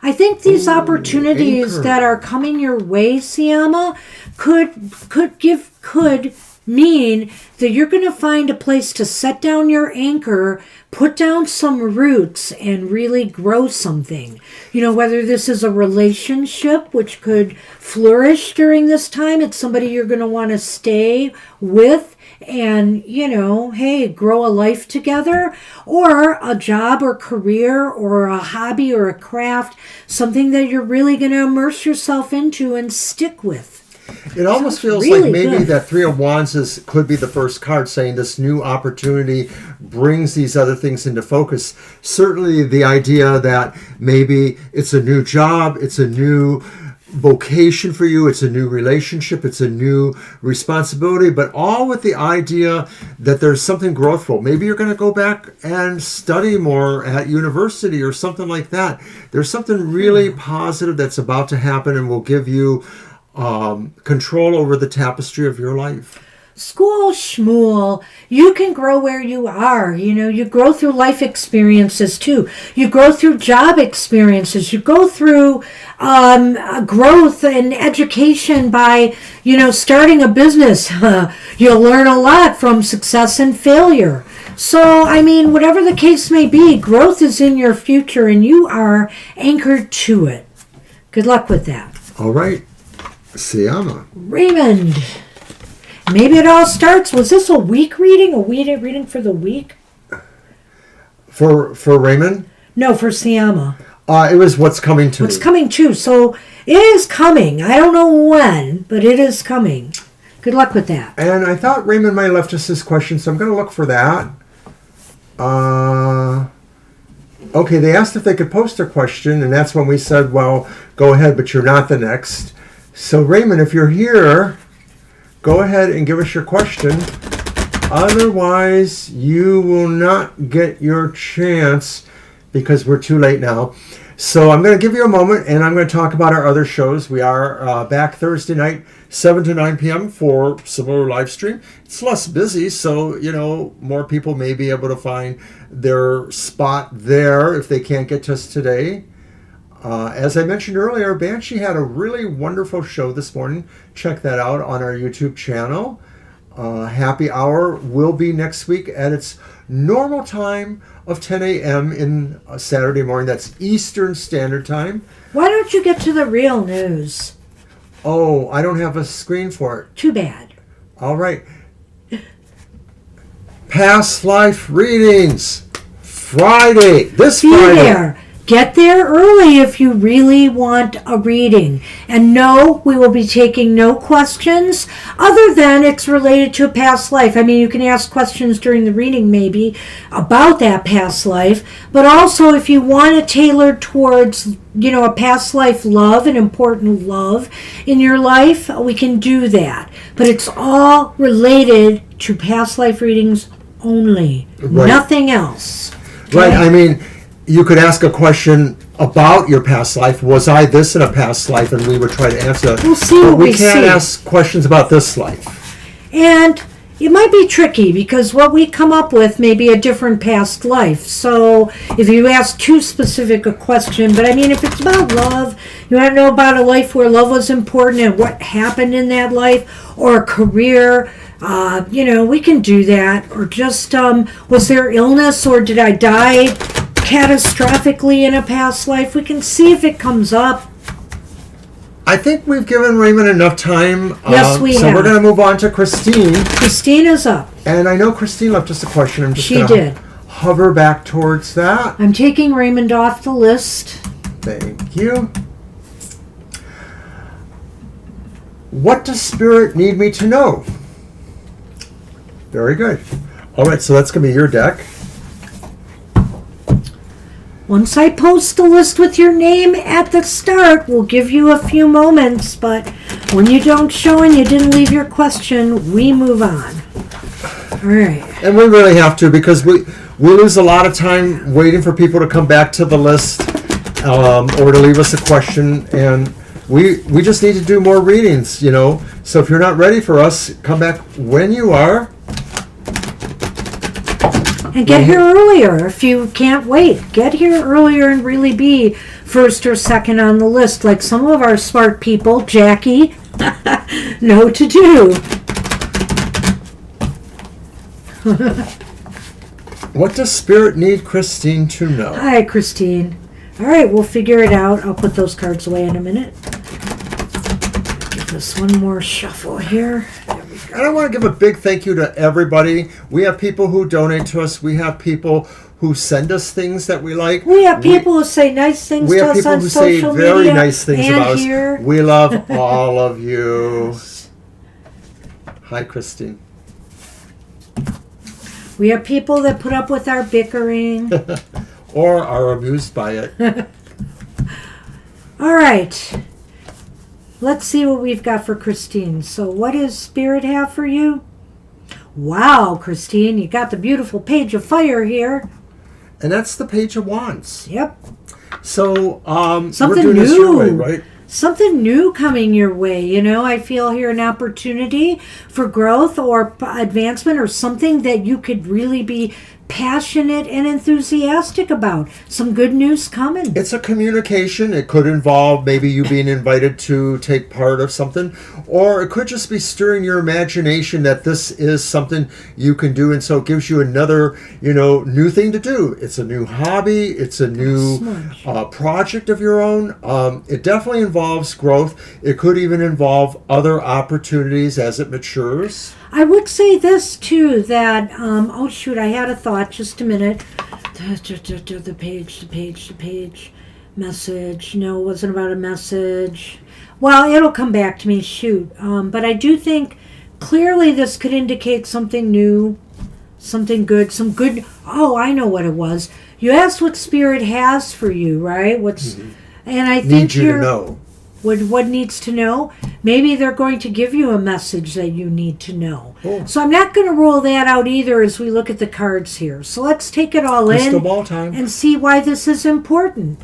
I think these opportunities anchor. that are coming your way, Siama, could mean that you're going to find a place to set down your anchor, put down some roots, and really grow something. Whether this is a relationship, which could flourish during this time, it's somebody you're going to want to stay with and, hey, grow a life together, or a job or career or a hobby or a craft, something that you're really going to immerse yourself into and stick with. It almost feels really like maybe good. that Three of Wands could be the first card saying this new opportunity brings these other things into focus. Certainly the idea that maybe it's a new job, it's a new vocation for you, it's a new relationship, it's a new responsibility, but all with the idea that there's something growthful. Maybe you're going to go back and study more at university or something like that. There's something really positive that's about to happen and will give you control over the tapestry of your life. School schmool, you can grow where you are. You grow through life experiences too. You grow through job experiences. You go through growth and education by, starting a business. You'll learn a lot from success and failure. So, whatever the case may be, growth is in your future and you are anchored to it. Good luck with that. All right. Siama. Raymond. Maybe it all starts. Was this a week reading? A reading for the week? For Raymond? No, for Siama. It was what's coming to me. What's coming too. So it is coming. I don't know when, but it is coming. Good luck with that. And I thought Raymond might have left us this question, so I'm going to look for that. Okay, they asked if they could post their question, and that's when we said, well, go ahead, but you're not the next. So Raymond, if you're here, go ahead and give us your question. Otherwise, you will not get your chance because we're too late now. So I'm going to give you a moment, and I'm going to talk about our other shows. We are back Thursday night, 7 to 9 p.m. for similar live stream. It's less busy, so, more people may be able to find their spot there if they can't get to us today. As I mentioned earlier, Banshee had a really wonderful show this morning. Check that out on our YouTube channel. Happy Hour will be next week at its normal time of 10 a.m. in Saturday morning. That's Eastern Standard Time. Why don't you get to the real news? Oh, I don't have a screen for it. Too bad. All right. Past life readings. Friday. This Be Friday. there. Get there early if you really want a reading. And no, we will be taking no questions other than it's related to a past life. You can ask questions during the reading maybe about that past life, but also if you want it tailored towards, a past life love, an important love in your life, we can do that. But it's all related to past life readings only. Right. Nothing else. Right, you could ask a question about your past life. Was I this in a past life? And we would try to answer that. We'll see but what we we can't see. ask questions about this life. And it might be tricky because what we come up with may be a different past life. So if you ask too specific a question, but if it's about love, you want to know about a life where love was important and what happened in that life, or a career, we can do that. Or just, was there illness or did I die catastrophically in a past life? We can see if it comes up. I think we've given Raymond enough time. Yes, we so have. We're going to move on to Christine. Christine is up. And I know Christine left us a question. I'm just She going did. to hover back towards that. I'm taking Raymond off the list. Thank you. What does Spirit need me to know? Very good. All right, so that's going to be your deck. Once I post the list with your name at the start, we'll give you a few moments, but when you don't show and you didn't leave your question, we move on. All right. And we really have to, because we lose a lot of time waiting for people to come back to the list or to leave us a question, and we just need to do more readings, you know. So if you're not ready for us, come back when you are. And get here earlier if you can't wait. Get here earlier and really be first or second on the list, like some of our smart people, Jackie, know to do. What does Spirit need Christine to know? Hi, Christine. All right, we'll figure it out. I'll put those cards away in a minute. Give this one more shuffle here. And I want to give a big thank you to everybody. We have people who donate to us. We have people who send us things that we like. We have people who say nice things to us on social media. We have people who say very nice things about here. us. We love all of you. Hi, Christine. We have people that put up with our bickering. Or are amused by it. All right. Let's see what we've got for Christine. So what does Spirit have for you? Wow, Christine, you got the beautiful Page of Fire here. And that's the Page of Wands. Yep. So something we're doing new. this your way, right? Something new coming your way. You know, I feel here an opportunity for growth or advancement or something that you could really be passionate and enthusiastic about. Some good news coming. It's a communication. It could involve maybe you being invited to take part of something, or it could just be stirring your imagination that this is something you can do, and so it gives you another, you know, new thing to do. It's a new hobby. It's a new project of your own. It definitely involves growth. It could even involve other opportunities as it matures. I would say this too, that, oh shoot, I had a thought, just a minute. The page, message. No, it wasn't about a message. Well, it'll come back to me, shoot. But I do think clearly this could indicate something new, something good, oh, I know what it was. You asked what Spirit has for you, right? And I think need you to know. What needs to know? Maybe they're going to give you a message that you need to know. Oh. So I'm not going to rule that out either as we look at the cards here. So let's take it all Crystal ball time. And see why this is important.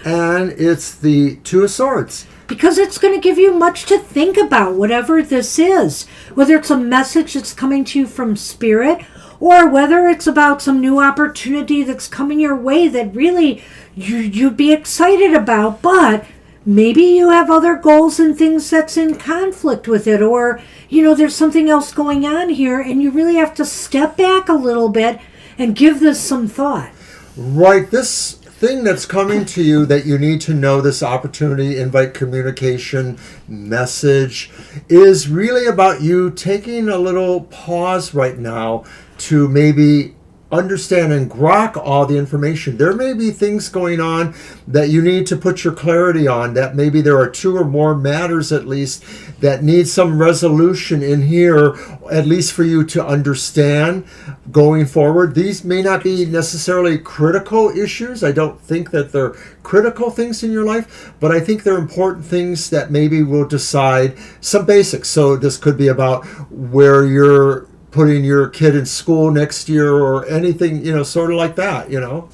And it's the Two of Swords. Because it's going to give you much to think about, whatever this is. Whether it's a message that's coming to you from Spirit, or whether it's about some new opportunity that's coming your way that really you'd be excited about, but maybe you have other goals and things that's in conflict with it, or, you know, there's something else going on here, and you really have to step back a little bit and give this some thought. Right, this thing that's coming to you that you need to know, this opportunity, invite, communication, message, is really about you taking a little pause right now to maybe understand and grok all the information. There may be things going on that you need to put your clarity on, that maybe there are two or more matters at least that need some resolution in here, at least for you to understand going forward. These may not be necessarily critical issues. I don't think that they're critical things in your life, but I think they're important things that maybe will decide some basics. So this could be about where you're putting your kid in school next year, or anything, you know, sort of like that, you know.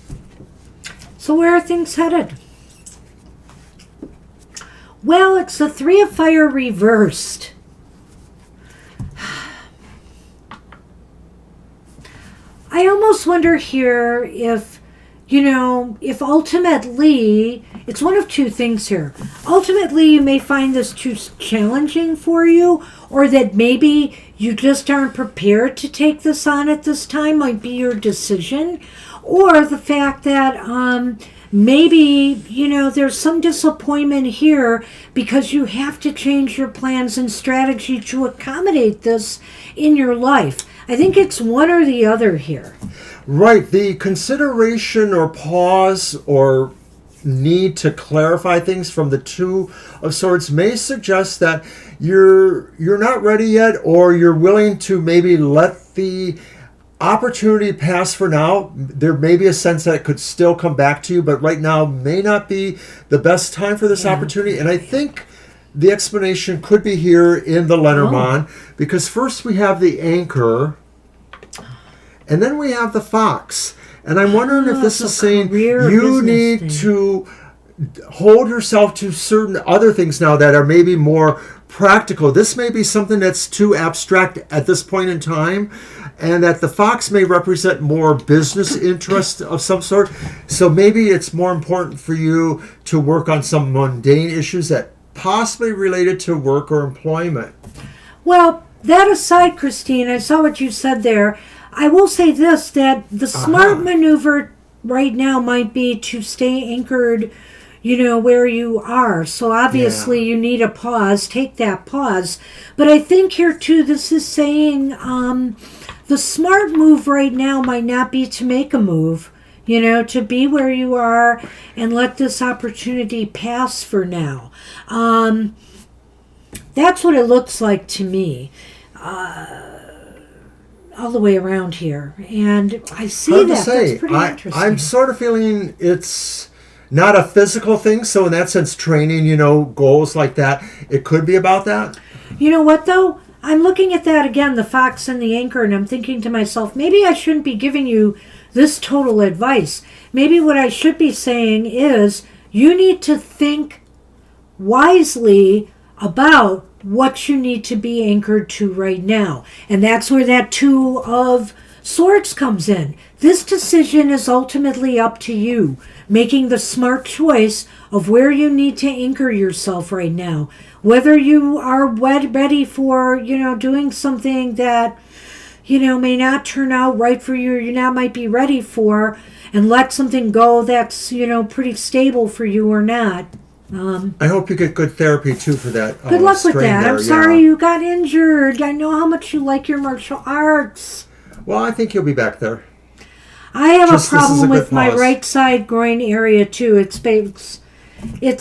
So where are things headed? Well, it's the Three of Fire reversed. I almost wonder here if, you know, if ultimately, it's one of two things here. Ultimately, you may find this too challenging for you, or that maybe you just aren't prepared to take this on at this time, might be your decision. Or the fact that maybe, you know, there's some disappointment here because you have to change your plans and strategy to accommodate this in your life. I think it's one or the other here. Right. The consideration or pause or need to clarify things from the Two of Swords may suggest that you're not ready yet, or you're willing to maybe let the opportunity pass for now. There may be a sense that it could still come back to you, but right now may not be the best time for this opportunity. And I think the explanation could be here in the Lenormand, because first we have the Anchor, and then we have the Fox. And I'm wondering if this is saying you need to hold yourself to certain other things now that are maybe more practical. This may be something that's too abstract at this point in time, and that the Fox may represent more business interest of some sort. So maybe it's more important for you to work on some mundane issues that possibly related to work or employment. Well, that aside, Christine, I saw what you said there. I will say this, that the smart maneuver right now might be to stay anchored, where you are. So obviously you need a pause. Take that pause. But I think here too, this is saying the smart move right now might not be to make a move, to be where you are and let this opportunity pass for now. That's what it looks like to me. All the way around here, and I see hard that. To say. That's pretty interesting. I'm sort of feeling it's not a physical thing, so in that sense, training, goals like that, it could be about that. You know what, though? I'm looking at that again, the Fox and the Anchor, and I'm thinking to myself, maybe I shouldn't be giving you this total advice. Maybe what I should be saying is you need to think wisely about what you need to be anchored to right now. And that's where that Two of Swords comes in. This decision is ultimately up to you, making the smart choice of where you need to anchor yourself right now. Whether you are ready for, doing something that, may not turn out right for you, or you now might be ready for, and let something go that's, pretty stable for you or not. I hope you get good therapy too for that. Good luck with that. There. I'm sorry you got injured. I know how much you like your martial arts. Well, I think you'll be back there. I have a problem with my right side groin area too. It's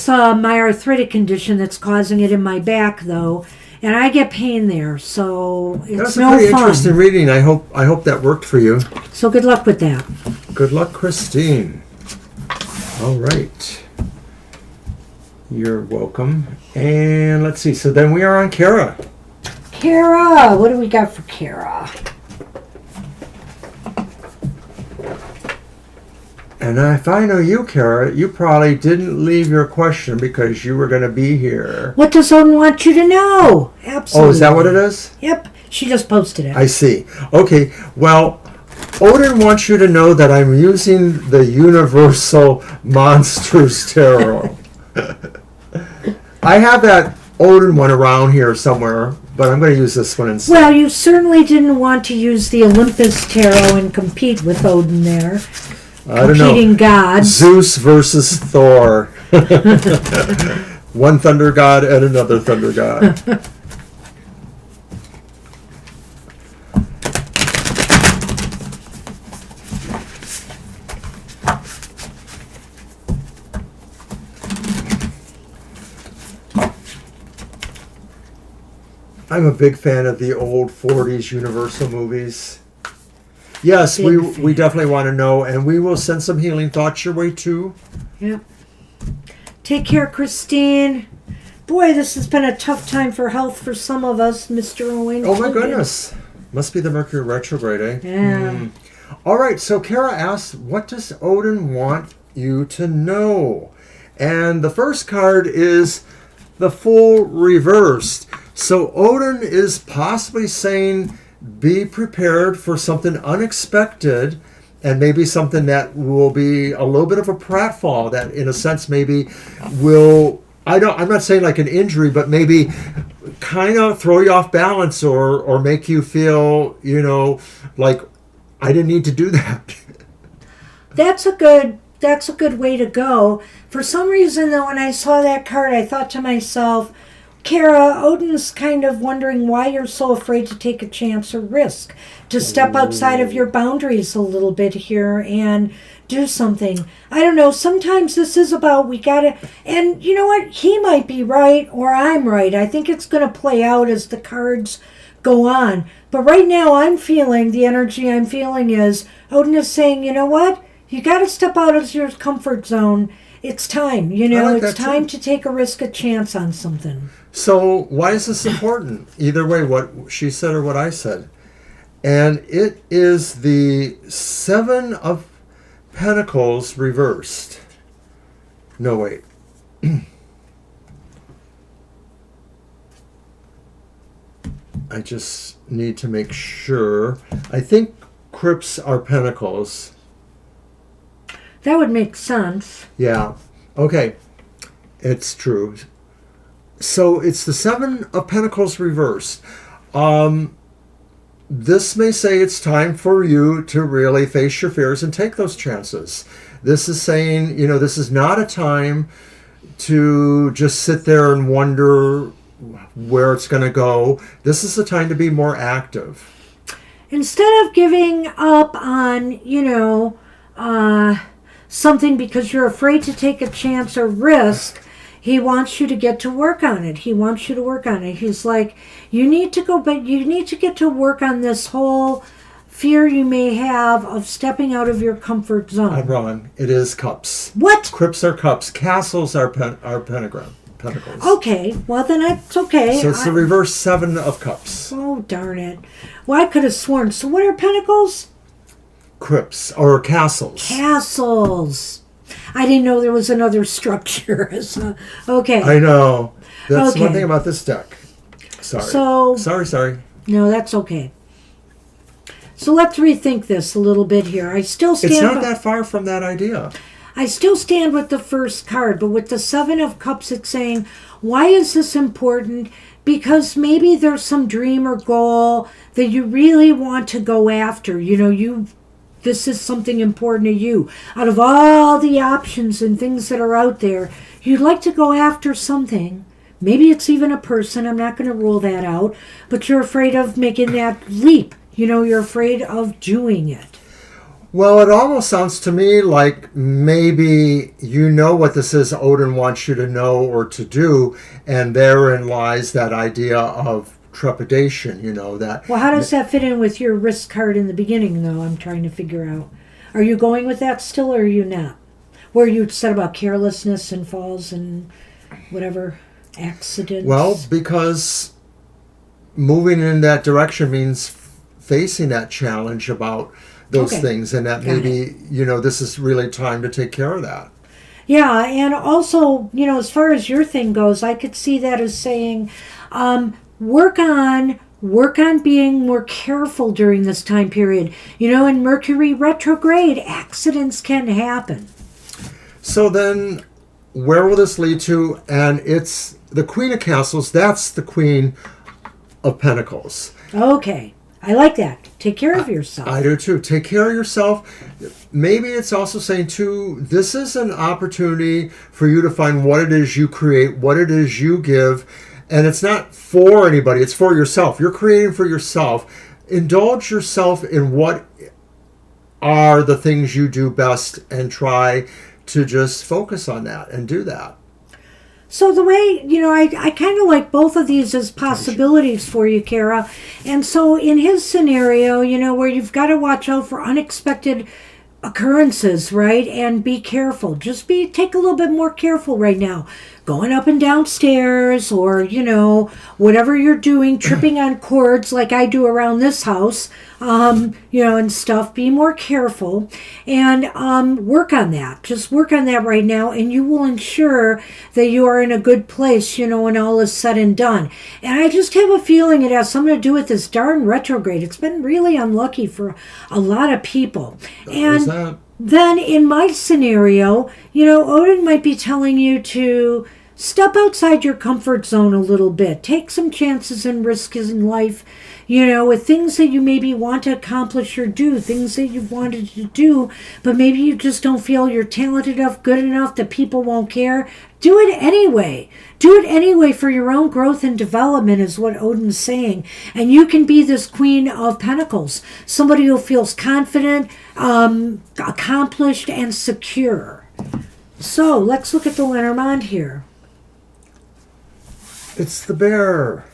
my arthritic condition that's causing it in my back though, and I get pain there. So it's no fun. That's a pretty interesting reading. I hope that worked for you. So good luck with that. Good luck, Christine. All right. You're welcome. And let's see. So then we are on Kara. Kara, what do we got for Kara? And if I know you, Kara, you probably didn't leave your question because you were going to be here. What does Odin want you to know? Absolutely. Oh, is that what it is? Yep. She just posted it. I see. Okay. Well, Odin wants you to know that I'm using the Universal Monsters Tarot. I have that Odin one around here somewhere, but I'm going to use this one instead. Well, you certainly didn't want to use the Olympus Tarot and compete with Odin there. I don't Competing know. gods. Zeus versus Thor. One thunder god and another thunder god. I'm a big fan of the old 40s Universal movies. Yes, we definitely want to know, and we will send some healing thoughts your way too. Yep. Take care, Christine. Boy, this has been a tough time for health for some of us, Mr. Owen. Oh my goodness. Must be the Mercury retrograde, eh? Yeah. All right, so Kara asks, what does Odin want you to know? And the first card is the Fool reversed. So Odin is possibly saying, be prepared for something unexpected, and maybe something that will be a little bit of a pratfall, that in a sense maybe will, I'm not saying like an injury, but maybe kind of throw you off balance or make you feel, like I didn't need to do that. That's a good way to go. For some reason though, when I saw that card, I thought to myself, Kara, Odin's kind of wondering why you're so afraid to take a chance or risk, to step outside of your boundaries a little bit here and do something. I don't know, sometimes this is about we gotta, and you know what, he might be right or I'm right. I think it's going to play out as the cards go on. But right now the energy I'm feeling is Odin is saying, you know what, you got to step out of your comfort zone. It's time, it's time to take a risk, a chance on something. So why is this important? Either way, what she said or what I said. And it is the 7 of Pentacles reversed. No, wait. I just need to make sure. I think crypts are pentacles. That would make sense. Yeah. Okay. It's true. So it's the 7 of Pentacles reversed. This may say it's time for you to really face your fears and take those chances. This is saying, this is not a time to just sit there and wonder where it's going to go. This is a time to be more active. Instead of giving up on, something because you're afraid to take a chance or risk, he wants you to get to work on it. He's like, you need to get to work on this whole fear you may have of stepping out of your comfort zone. I'm wrong. It is cups. What? Crypts are cups. Castles are pentacles. Okay, well then that's okay. So it's the reverse 7 of cups. Oh, darn it. Well, I could have sworn. So what are pentacles? Crypts or castles. Castles. I didn't know there was another structure. So, okay. I know. That's okay. one thing about this deck. Sorry. No, that's okay. So let's rethink this a little bit here. It's not that far from that idea. I still stand with the first card, but with the 7 of Cups, it's saying, why is this important? Because maybe there's some dream or goal that you really want to go after. This is something important to you. Out of all the options and things that are out there, you'd like to go after something. Maybe it's even a person. I'm not going to rule that out. But you're afraid of making that leap. You're afraid of doing it. Well, it almost sounds to me like maybe what this is Odin wants you to know or to do, and therein lies that idea of trepidation, that... Well, how does that fit in with your risk card in the beginning, though? I'm trying to figure out. Are you going with that still, or are you not? Where you said about carelessness and falls and whatever, accidents? Well, because moving in that direction means facing that challenge about those things, and that maybe, this is really time to take care of that. Yeah, and also, as far as your thing goes, I could see that as saying, work on being more careful during this time period. In Mercury retrograde, accidents can happen. So then, where will this lead to? And it's the Queen of Castles. That's the Queen of Pentacles. Okay. I like that. Take care of yourself. I do too. Take care of yourself. Maybe it's also saying too, this is an opportunity for you to find what it is you create, what it is you give. And it's not for anybody. It's for yourself. You're creating for yourself. Indulge yourself in what are the things you do best and try to just focus on that and do that. So the way, I kind of like both of these as possibilities for you, Kara. And so in his scenario, where you've got to watch out for unexpected occurrences, right? And be careful. Take a little bit more careful right now. Going up and down stairs or, whatever you're doing, tripping on cords like I do around this house, and stuff. Be more careful and work on that. Just work on that right now, and you will ensure that you are in a good place, when all is said and done. And I just have a feeling it has something to do with this darn retrograde. It's been really unlucky for a lot of people. And then in my scenario, Odin might be telling you to Step outside your comfort zone a little bit. Take some chances and risks in life, with things that you maybe want to accomplish or do, things that you've wanted to do, but maybe you just don't feel you're talented enough, good enough, that people won't care. Do it anyway. Do it anyway for your own growth and development is what Odin's saying. And you can be this Queen of Pentacles, somebody who feels confident, accomplished, and secure. So let's look at the Lenormand here. It's the bear.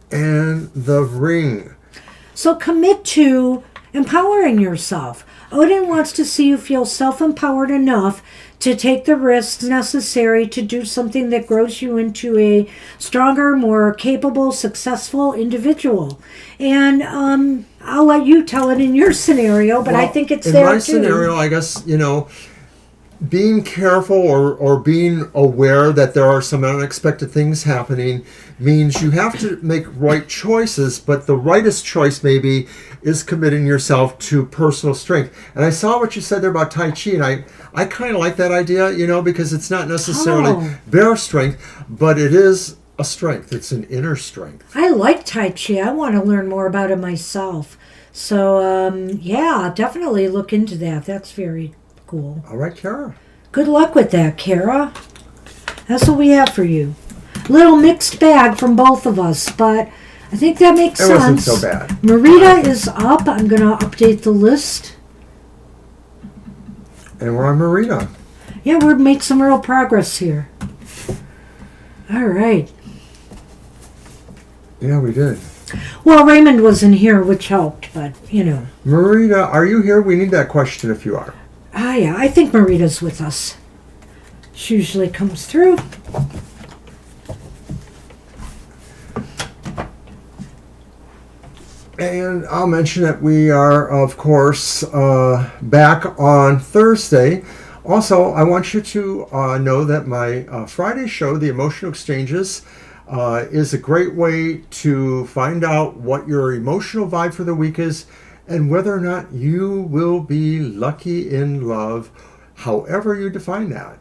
And the ring. So commit to empowering yourself. Odin wants to see you feel self-empowered enough to take the risks necessary to do something that grows you into a stronger, more capable, successful individual. And I'll let you tell it in your scenario, but I think it's there too. In my scenario, I guess, being careful or being aware that there are some unexpected things happening means you have to make right choices, but the rightest choice maybe is committing yourself to personal strength. And I saw what you said there about Tai Chi, and I kind of like that idea, because it's not necessarily bare strength, but it is a strength. It's an inner strength. I like Tai Chi. I want to learn more about it myself. So, definitely look into that. That's very cool. All right, Kara. Good luck with that, Kara. That's what we have for you. Little mixed bag from both of us, but I think that makes sense. It wasn't so bad. Marita is up. I'm going to update the list. And we're on Marita. Yeah, we're making some real progress here. All right. Yeah, we did. Well, Raymond wasn't here, which helped, but, Marita, are you here? We need that question if you are. Yeah, I think Marita's with us. She usually comes through. And I'll mention that we are, of course, back on Thursday. Also, I want you to know that my Friday show, The Emotional Exchanges, is a great way to find out what your emotional vibe for the week is and whether or not you will be lucky in love, however you define that.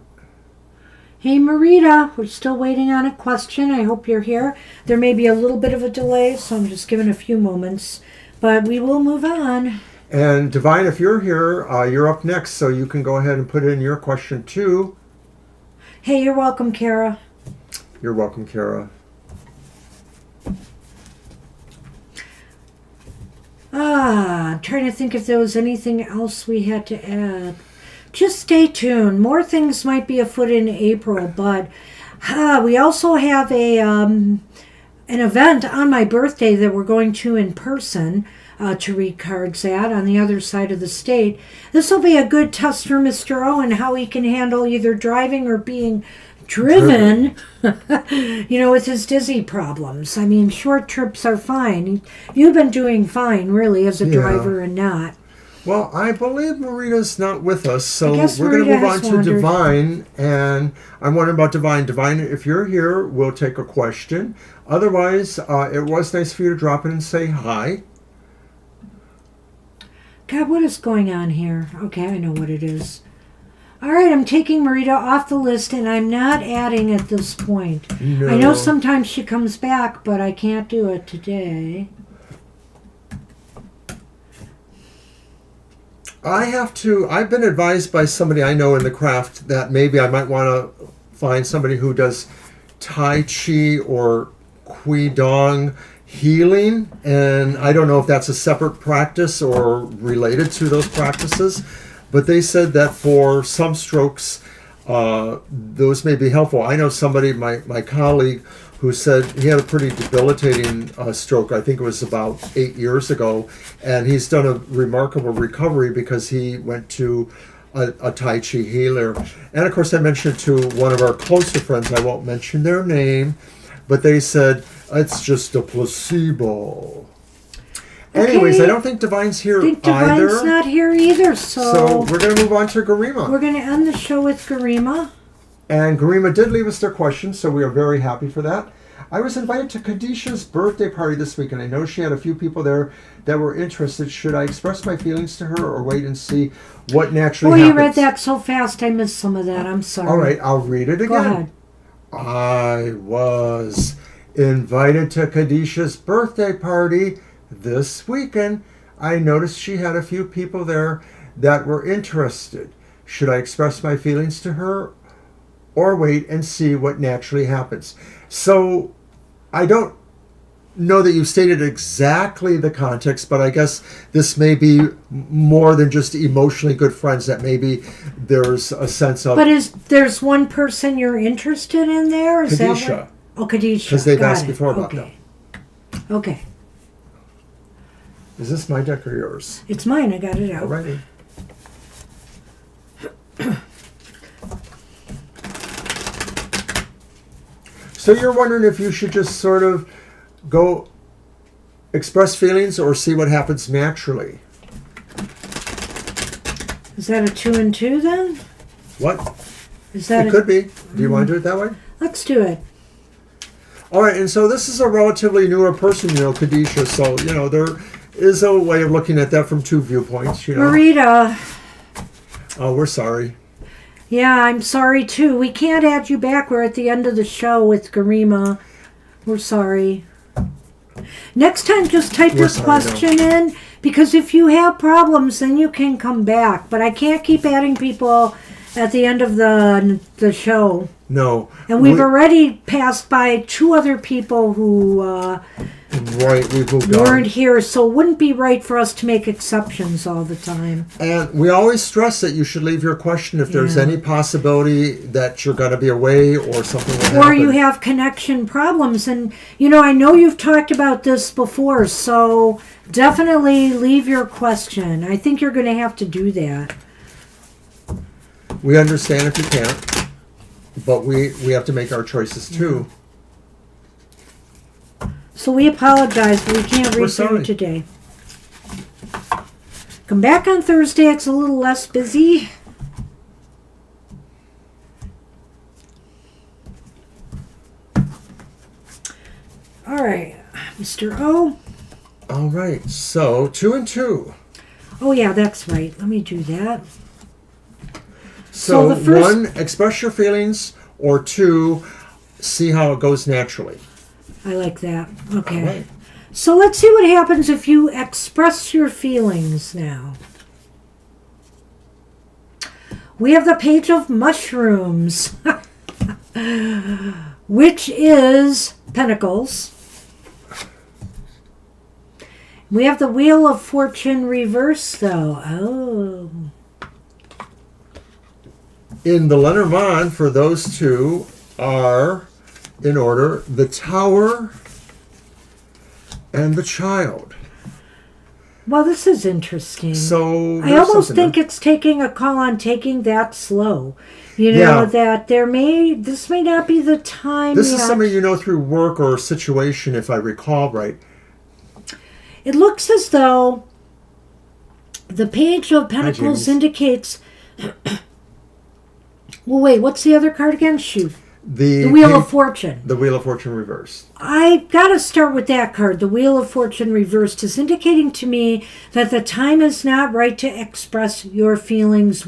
Hey, Marita, we're still waiting on a question. I hope you're here. There may be a little bit of a delay, so I'm just giving a few moments, but we will move on. And Divine, if you're here, you're up next, so you can go ahead and put in your question too. Hey, you're welcome, Kara. You're welcome, Kara. I'm trying to think if there was anything else we had to add. Just stay tuned. More things might be afoot in April, but we also have an event on my birthday that we're going to in person to read cards at on the other side of the state. This will be a good test for Mr. Owen, how he can handle either driving or being driven, with his dizzy problems. I mean, short trips are fine. You've been doing fine, really, as a driver and not. Well, I believe Marita's not with us, so we're going Marita to move on to wandered. Divine. And I'm wondering about Divine. Divine, if you're here, we'll take a question. Otherwise, it was nice for you to drop in and say hi. God, what is going on here? Okay, I know what it is. All right, I'm taking Marita off the list, and I'm not adding at this point. No. I know sometimes she comes back, but I can't do it today. I've been advised by somebody I know in the craft that maybe I might want to find somebody who does Tai Chi or Qigong healing, and I don't know if that's a separate practice or related to those practices, but they said that for some strokes, those may be helpful. I know somebody, my colleague, who said he had a pretty debilitating stroke. I think it was about 8 years ago, and he's done a remarkable recovery because he went to a Tai Chi healer. And of course, I mentioned to one of our closer friends, I won't mention their name, but they said, it's just a placebo. Okay. Anyways, I don't think Divine's here I think Divine's not here either, So we're going to move on to Garima. we're going to end the show with Garima. And Garima did leave us their question, so we are very happy for that. I was invited to Kadisha's birthday party this week, and I know she had a few people there that were interested. Should I express my feelings to her or wait and see what naturally happens? You read that so fast I missed some of that. I'm sorry. All right, I'll read it again. Go ahead. I was invited to Kadisha's birthday party this weekend. I noticed she had a few people there that were interested. Should I express my feelings to her or wait and see what naturally happens? So I don't know that you stated exactly the context, but I guess this may be more than just emotionally good friends, that maybe there's a sense of... But there's one person you're interested in there? Is Kadisha. that what? Oh, Kadisha. Because they've Got asked it. before about Okay. them. Okay. Is this my deck or yours? It's mine. I got it out. Alrighty. So you're wondering if you should just sort of go express feelings or see what happens naturally. Is that a 2 and 2 then? What? Is that It could be. Do you want to do it that way? Let's do it. All right, and so this is a relatively newer person, Kadisha, so, there is a way of looking at that from two viewpoints, Marita. Oh, we're sorry. Yeah, I'm sorry too. We can't add you back. We're at the end of the show with Garima. We're sorry. Next time, just type your question in, because if you have problems, then you can come back. But I can't keep adding people at the end of the show. No. And we've already passed by 2 other people who Right, we've moved on. weren't here, so it wouldn't be right for us to make exceptions all the time. And we always stress that you should leave your question if there's any possibility that you're going to be away or something will happen. Or you have connection problems. And, I know you've talked about this before, so definitely leave your question. I think you're going to have to do that. We understand if you can't, but we have to make our choices too. So we apologize, but we can't read through today. Come back on Thursday. It's a little less busy. All right, Mr. O. All right, so 2 and 2. Oh, yeah, that's right. Let me do that. So the first... 1, express your feelings, or 2, see how it goes naturally. I like that. Okay. All right. So let's see what happens if you express your feelings now. We have the Page of Mushrooms, which is Pentacles. We have the Wheel of Fortune reverse, though. Oh. In the Lenormand, for those 2 are, in order, the Tower and the Child. Well, this is interesting. So I almost think it's taking a call on taking that slow. That this may not be the time This yet. is something through work or situation, if I recall right. It looks as though the Page of Pentacles indicates... Well, wait, what's the other card again? Shoot. The Wheel of Fortune. The Wheel of Fortune reversed. I got to start with that card. The Wheel of Fortune reversed is indicating to me that the time is not right to express your feelings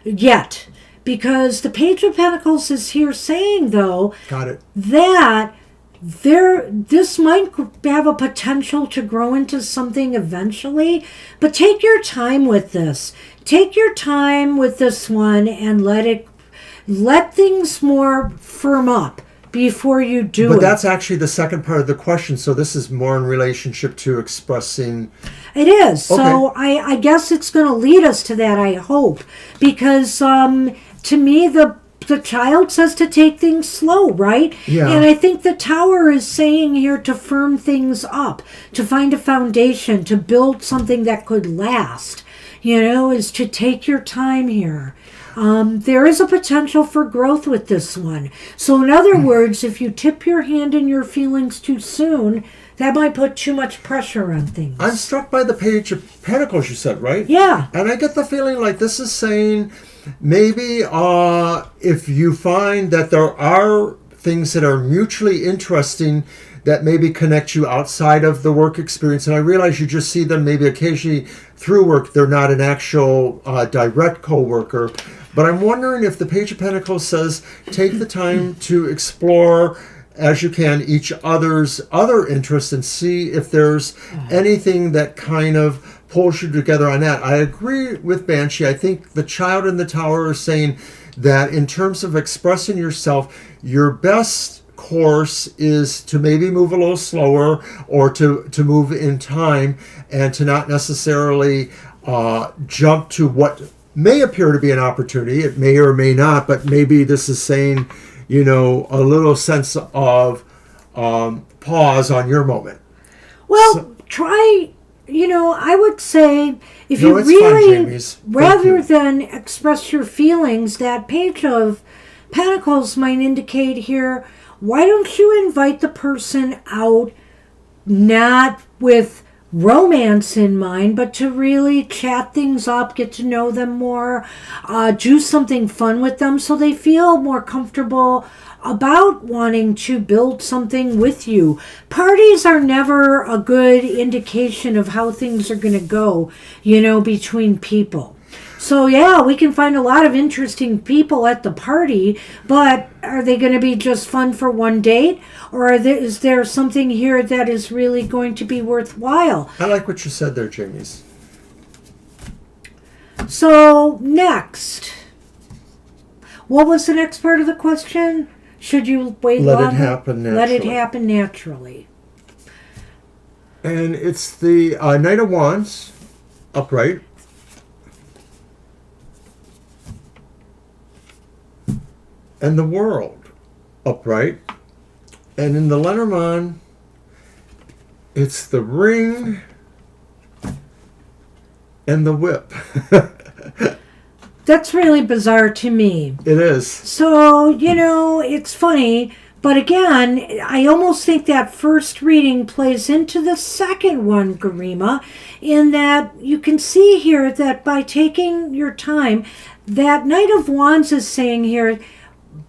yet. Because the Page of Pentacles is here saying, though, got it, that this might have a potential to grow into something eventually, but take your time with this. Take your time with this one and let things more firm up before you do it. But that's actually the second part of the question, so this is more in relationship to expressing... It is. Okay. So I guess it's going to lead us to that, I hope. Because to me, the Child says to take things slow, right? Yeah. And I think the Tower is saying here to firm things up, to find a foundation, to build something that could last, is to take your time here. There is a potential for growth with this one. So in other words, if you tip your hand in your feelings too soon, that might put too much pressure on things. I'm struck by the Page of Pentacles, you said, right? Yeah. And I get the feeling like this is saying maybe if you find that there are things that are mutually interesting that maybe connect you outside of the work experience. And I realize you just see them maybe occasionally through work. They're not an actual direct co-worker. But I'm wondering if the Page of Pentacles says take the time to explore as you can each other's other interests and see if there's anything that kind of pulls you together on that. I agree with Banshee. I think the Child in the Tower is saying that in terms of expressing yourself, your best course is to maybe move a little slower or to move in time and to not necessarily jump to what may appear to be an opportunity. It may or may not, but maybe this is saying, a little sense of pause on your moment. Well, try, I would say if No, you it's really, fine, rather than express your feelings, that Page of Pentacles might indicate here, why don't you invite the person out, not with romance in mind, but to really chat things up, get to know them more, do something fun with them so they feel more comfortable about wanting to build something with you. Parties are never a good indication of how things are going to go, between people. So yeah, we can find a lot of interesting people at the party, but are they going to be just fun for one date? Or is there something here that is really going to be worthwhile? I like what you said there, Jamies. So next, what was the next part of the question? Should you wait Let longer? it happen naturally. Let it happen naturally. And it's the Knight of Wands, upright. And the World, upright. And in the Lenormand, it's the Ring and the Whip. That's really bizarre to me. It is. So, it's funny, but again, I almost think that first reading plays into the second one, Garima, in that you can see here that by taking your time, that Knight of Wands is saying here,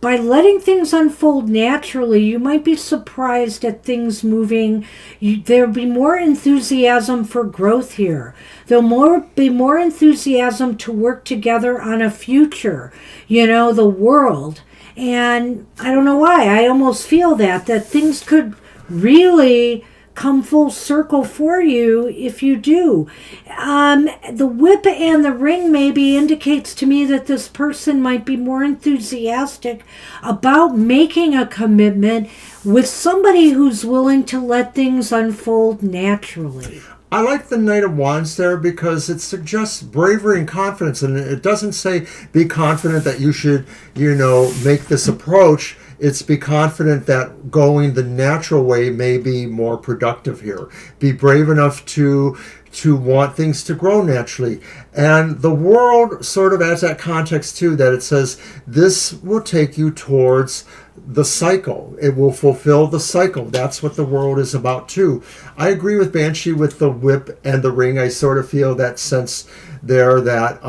by letting things unfold naturally, you might be surprised at things moving. There'll be more enthusiasm for growth here. There'll be more enthusiasm to work together on a future, the world. And I don't know why, I almost feel that things could really come full circle for you if you do. The Whip and the Ring maybe indicates to me that this person might be more enthusiastic about making a commitment with somebody who's willing to let things unfold naturally. I like the Knight of Wands there because it suggests bravery and confidence, and it doesn't say be confident that you should, make this approach. It's be confident that going the natural way may be more productive here. Be brave enough to want things to grow naturally. And the World sort of adds that context too, that it says this will take you towards the cycle. It will fulfill the cycle. That's what the World is about too. I agree with Banshee with the Whip and the Ring. I sort of feel that sense there that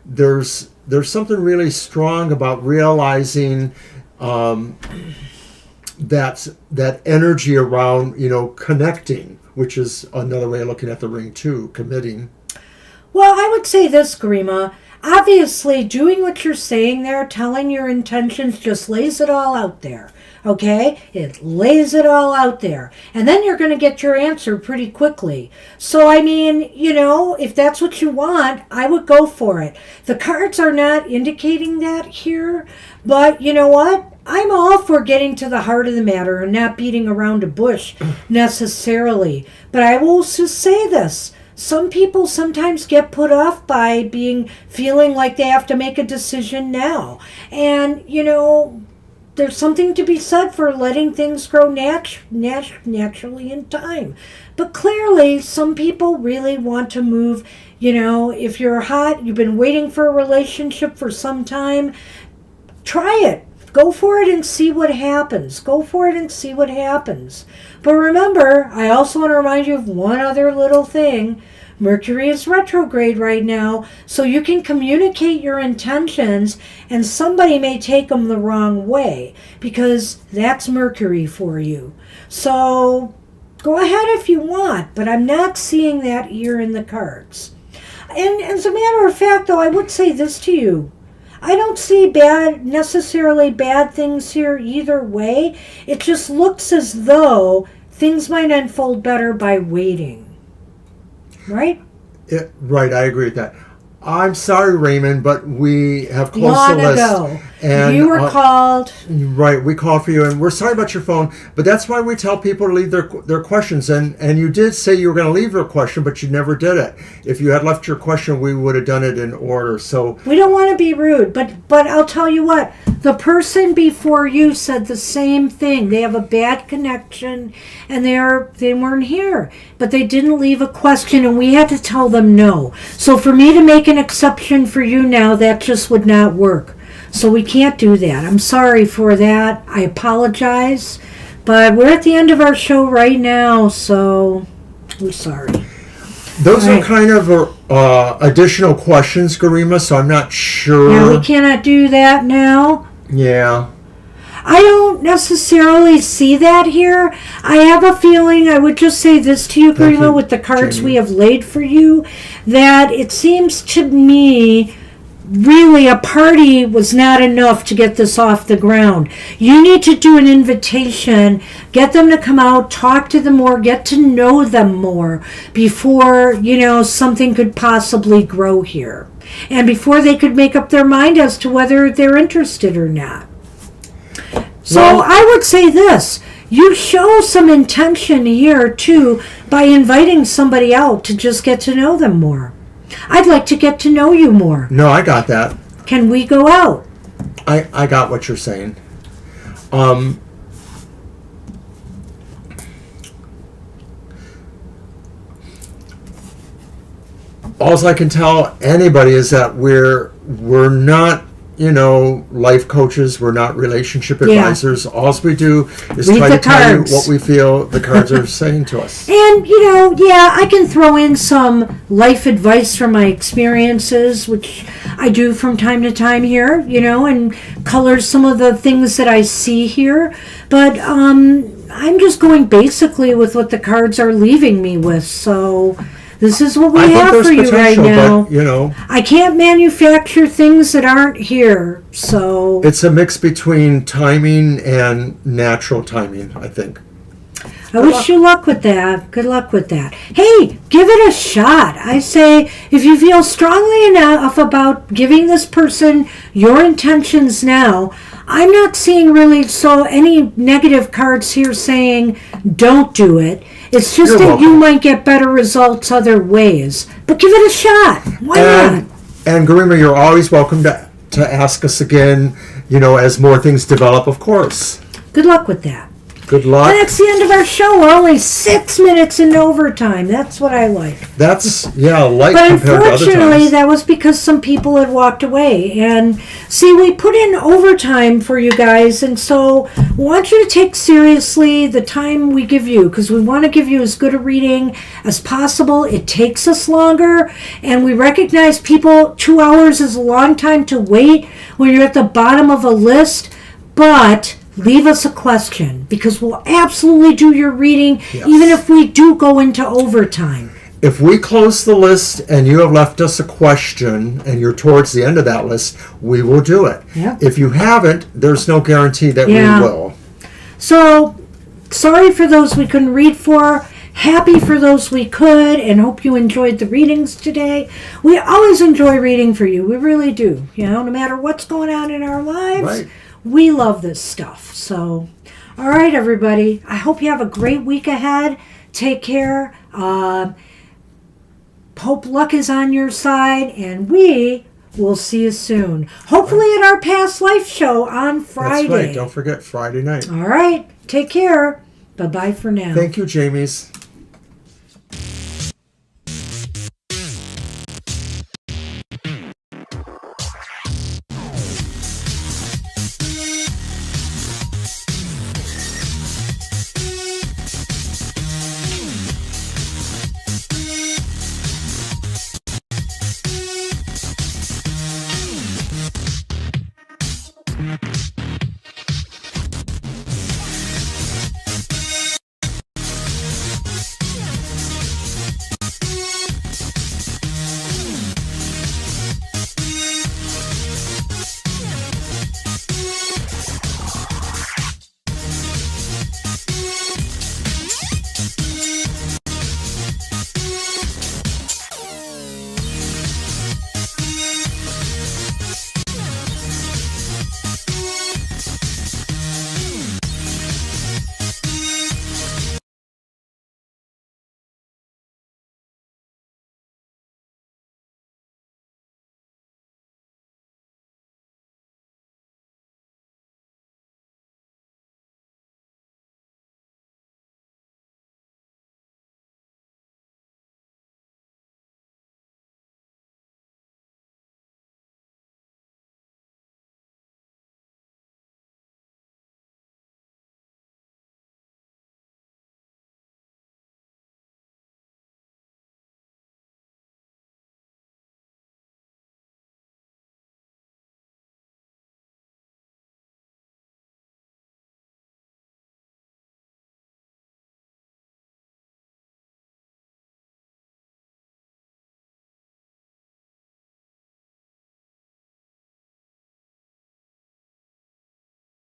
there's something really strong about realizing that energy around, connecting, which is another way of looking at the Ring too, committing. Well, I would say this, Garima. Obviously, doing what you're saying there, telling your intentions, just lays it all out there. Okay? It lays it all out there. And then you're going to get your answer pretty quickly. So, if that's what you want, I would go for it. The cards are not indicating that here. But you know what? I'm all for getting to the heart of the matter and not beating around a bush necessarily. But I will just say this. Some people sometimes get put off by feeling like they have to make a decision now. And, there's something to be said for letting things grow naturally in time. But clearly, some people really want to move. If you're hot, you've been waiting for a relationship for some time, try it. Go for it and see what happens. Go for it and see what happens. But remember, I also want to remind you of one other little thing. Mercury is retrograde right now, so you can communicate your intentions and somebody may take them the wrong way because that's Mercury for you. So go ahead if you want, but I'm not seeing that here in the cards. And as a matter of fact, though, I would say this to you. I don't see necessarily bad things here either way. It just looks as though things might unfold better by waiting. Right? Right, I agree with that. I'm sorry, Raymond, but we have closed Long the list. ago. And You were called. Right, we called for you, and we're sorry about your phone, but that's why we tell people to leave their questions. And you did say you were going to leave your question, but you never did it. If you had left your question, we would have done it in order. So We don't want to be rude, but I'll tell you what. The person before you said the same thing. They have a bad connection, and they weren't here, but they didn't leave a question, and we had to tell them no. So for me to make an exception for you now, that just would not work. So we can't do that. I'm sorry for that. I apologize. But we're at the end of our show right now, so we're sorry. those All are right. kind of additional questions, Garima, so I'm not sure. Yeah, we cannot do that now. Yeah. I don't necessarily see that here. I have a feeling, I would just say this to you, Thank Grima, you, with the cards Jamie. we have laid for you, that it seems to me really a party was not enough to get this off the ground. You need to do an invitation, get them to come out, talk to them more, get to know them more before, something could possibly grow here. And before they could make up their mind as to whether they're interested or not. So Well- I would say this. You show some intention here, too, by inviting somebody out to just get to know them more. I'd like to get to know you more. No, I got that. Can we go out? I got what you're saying. All I can tell anybody is that we're not, life coaches. We're not relationship advisors. All we do is Read try the to tell you cards. what we feel the cards are saying to us. And, I can throw in some life advice from my experiences, which I do from time to time here, and color some of the things that I see here. But I'm just going basically with what the cards are leaving me with. So this is what we I think have there's for you right potential, now. but, I can't manufacture things that aren't here. So it's a mix between timing and natural timing, I think. I wish you luck with that. Good luck with that. Hey, give it a shot. I say, if you feel strongly enough about giving this person your intentions now, I'm not seeing really any negative cards here saying don't do it. It's just You're that you welcome. might get better results other ways. But give it a shot. Why not? And Garima, you're always welcome to ask us again, as more things develop, of course. Good luck with that. Good luck. And that's the end of our show. We're only 6 minutes in overtime. That's what I like. That's, light But compared to other unfortunately, times. that was because some people had walked away. And see, we put in overtime for you guys, and so we want you to take seriously the time we give you because we want to give you as good a reading as possible. It takes us longer, and we recognize 2 hours is a long time to wait when you're at the bottom of a list, but leave us a question because we'll absolutely do your reading Yes. even if we do go into overtime. If we close the list and you have left us a question and you're towards the end of that list, we will do it. Yeah. If you haven't, there's no guarantee that Yeah. we will. So, sorry for those we couldn't read for. Happy for those we could, and hope you enjoyed the readings today. We always enjoy reading for you. We really do. No matter what's going on in our lives, Right. we love this stuff. So, all right, everybody. I hope you have a great week ahead. Take care. Hope luck is on your side, and we will see you soon. Hopefully at our past life show on Friday. That's right. Don't forget Friday night. All right. Take care. Bye-bye for now. Thank you, Jamies.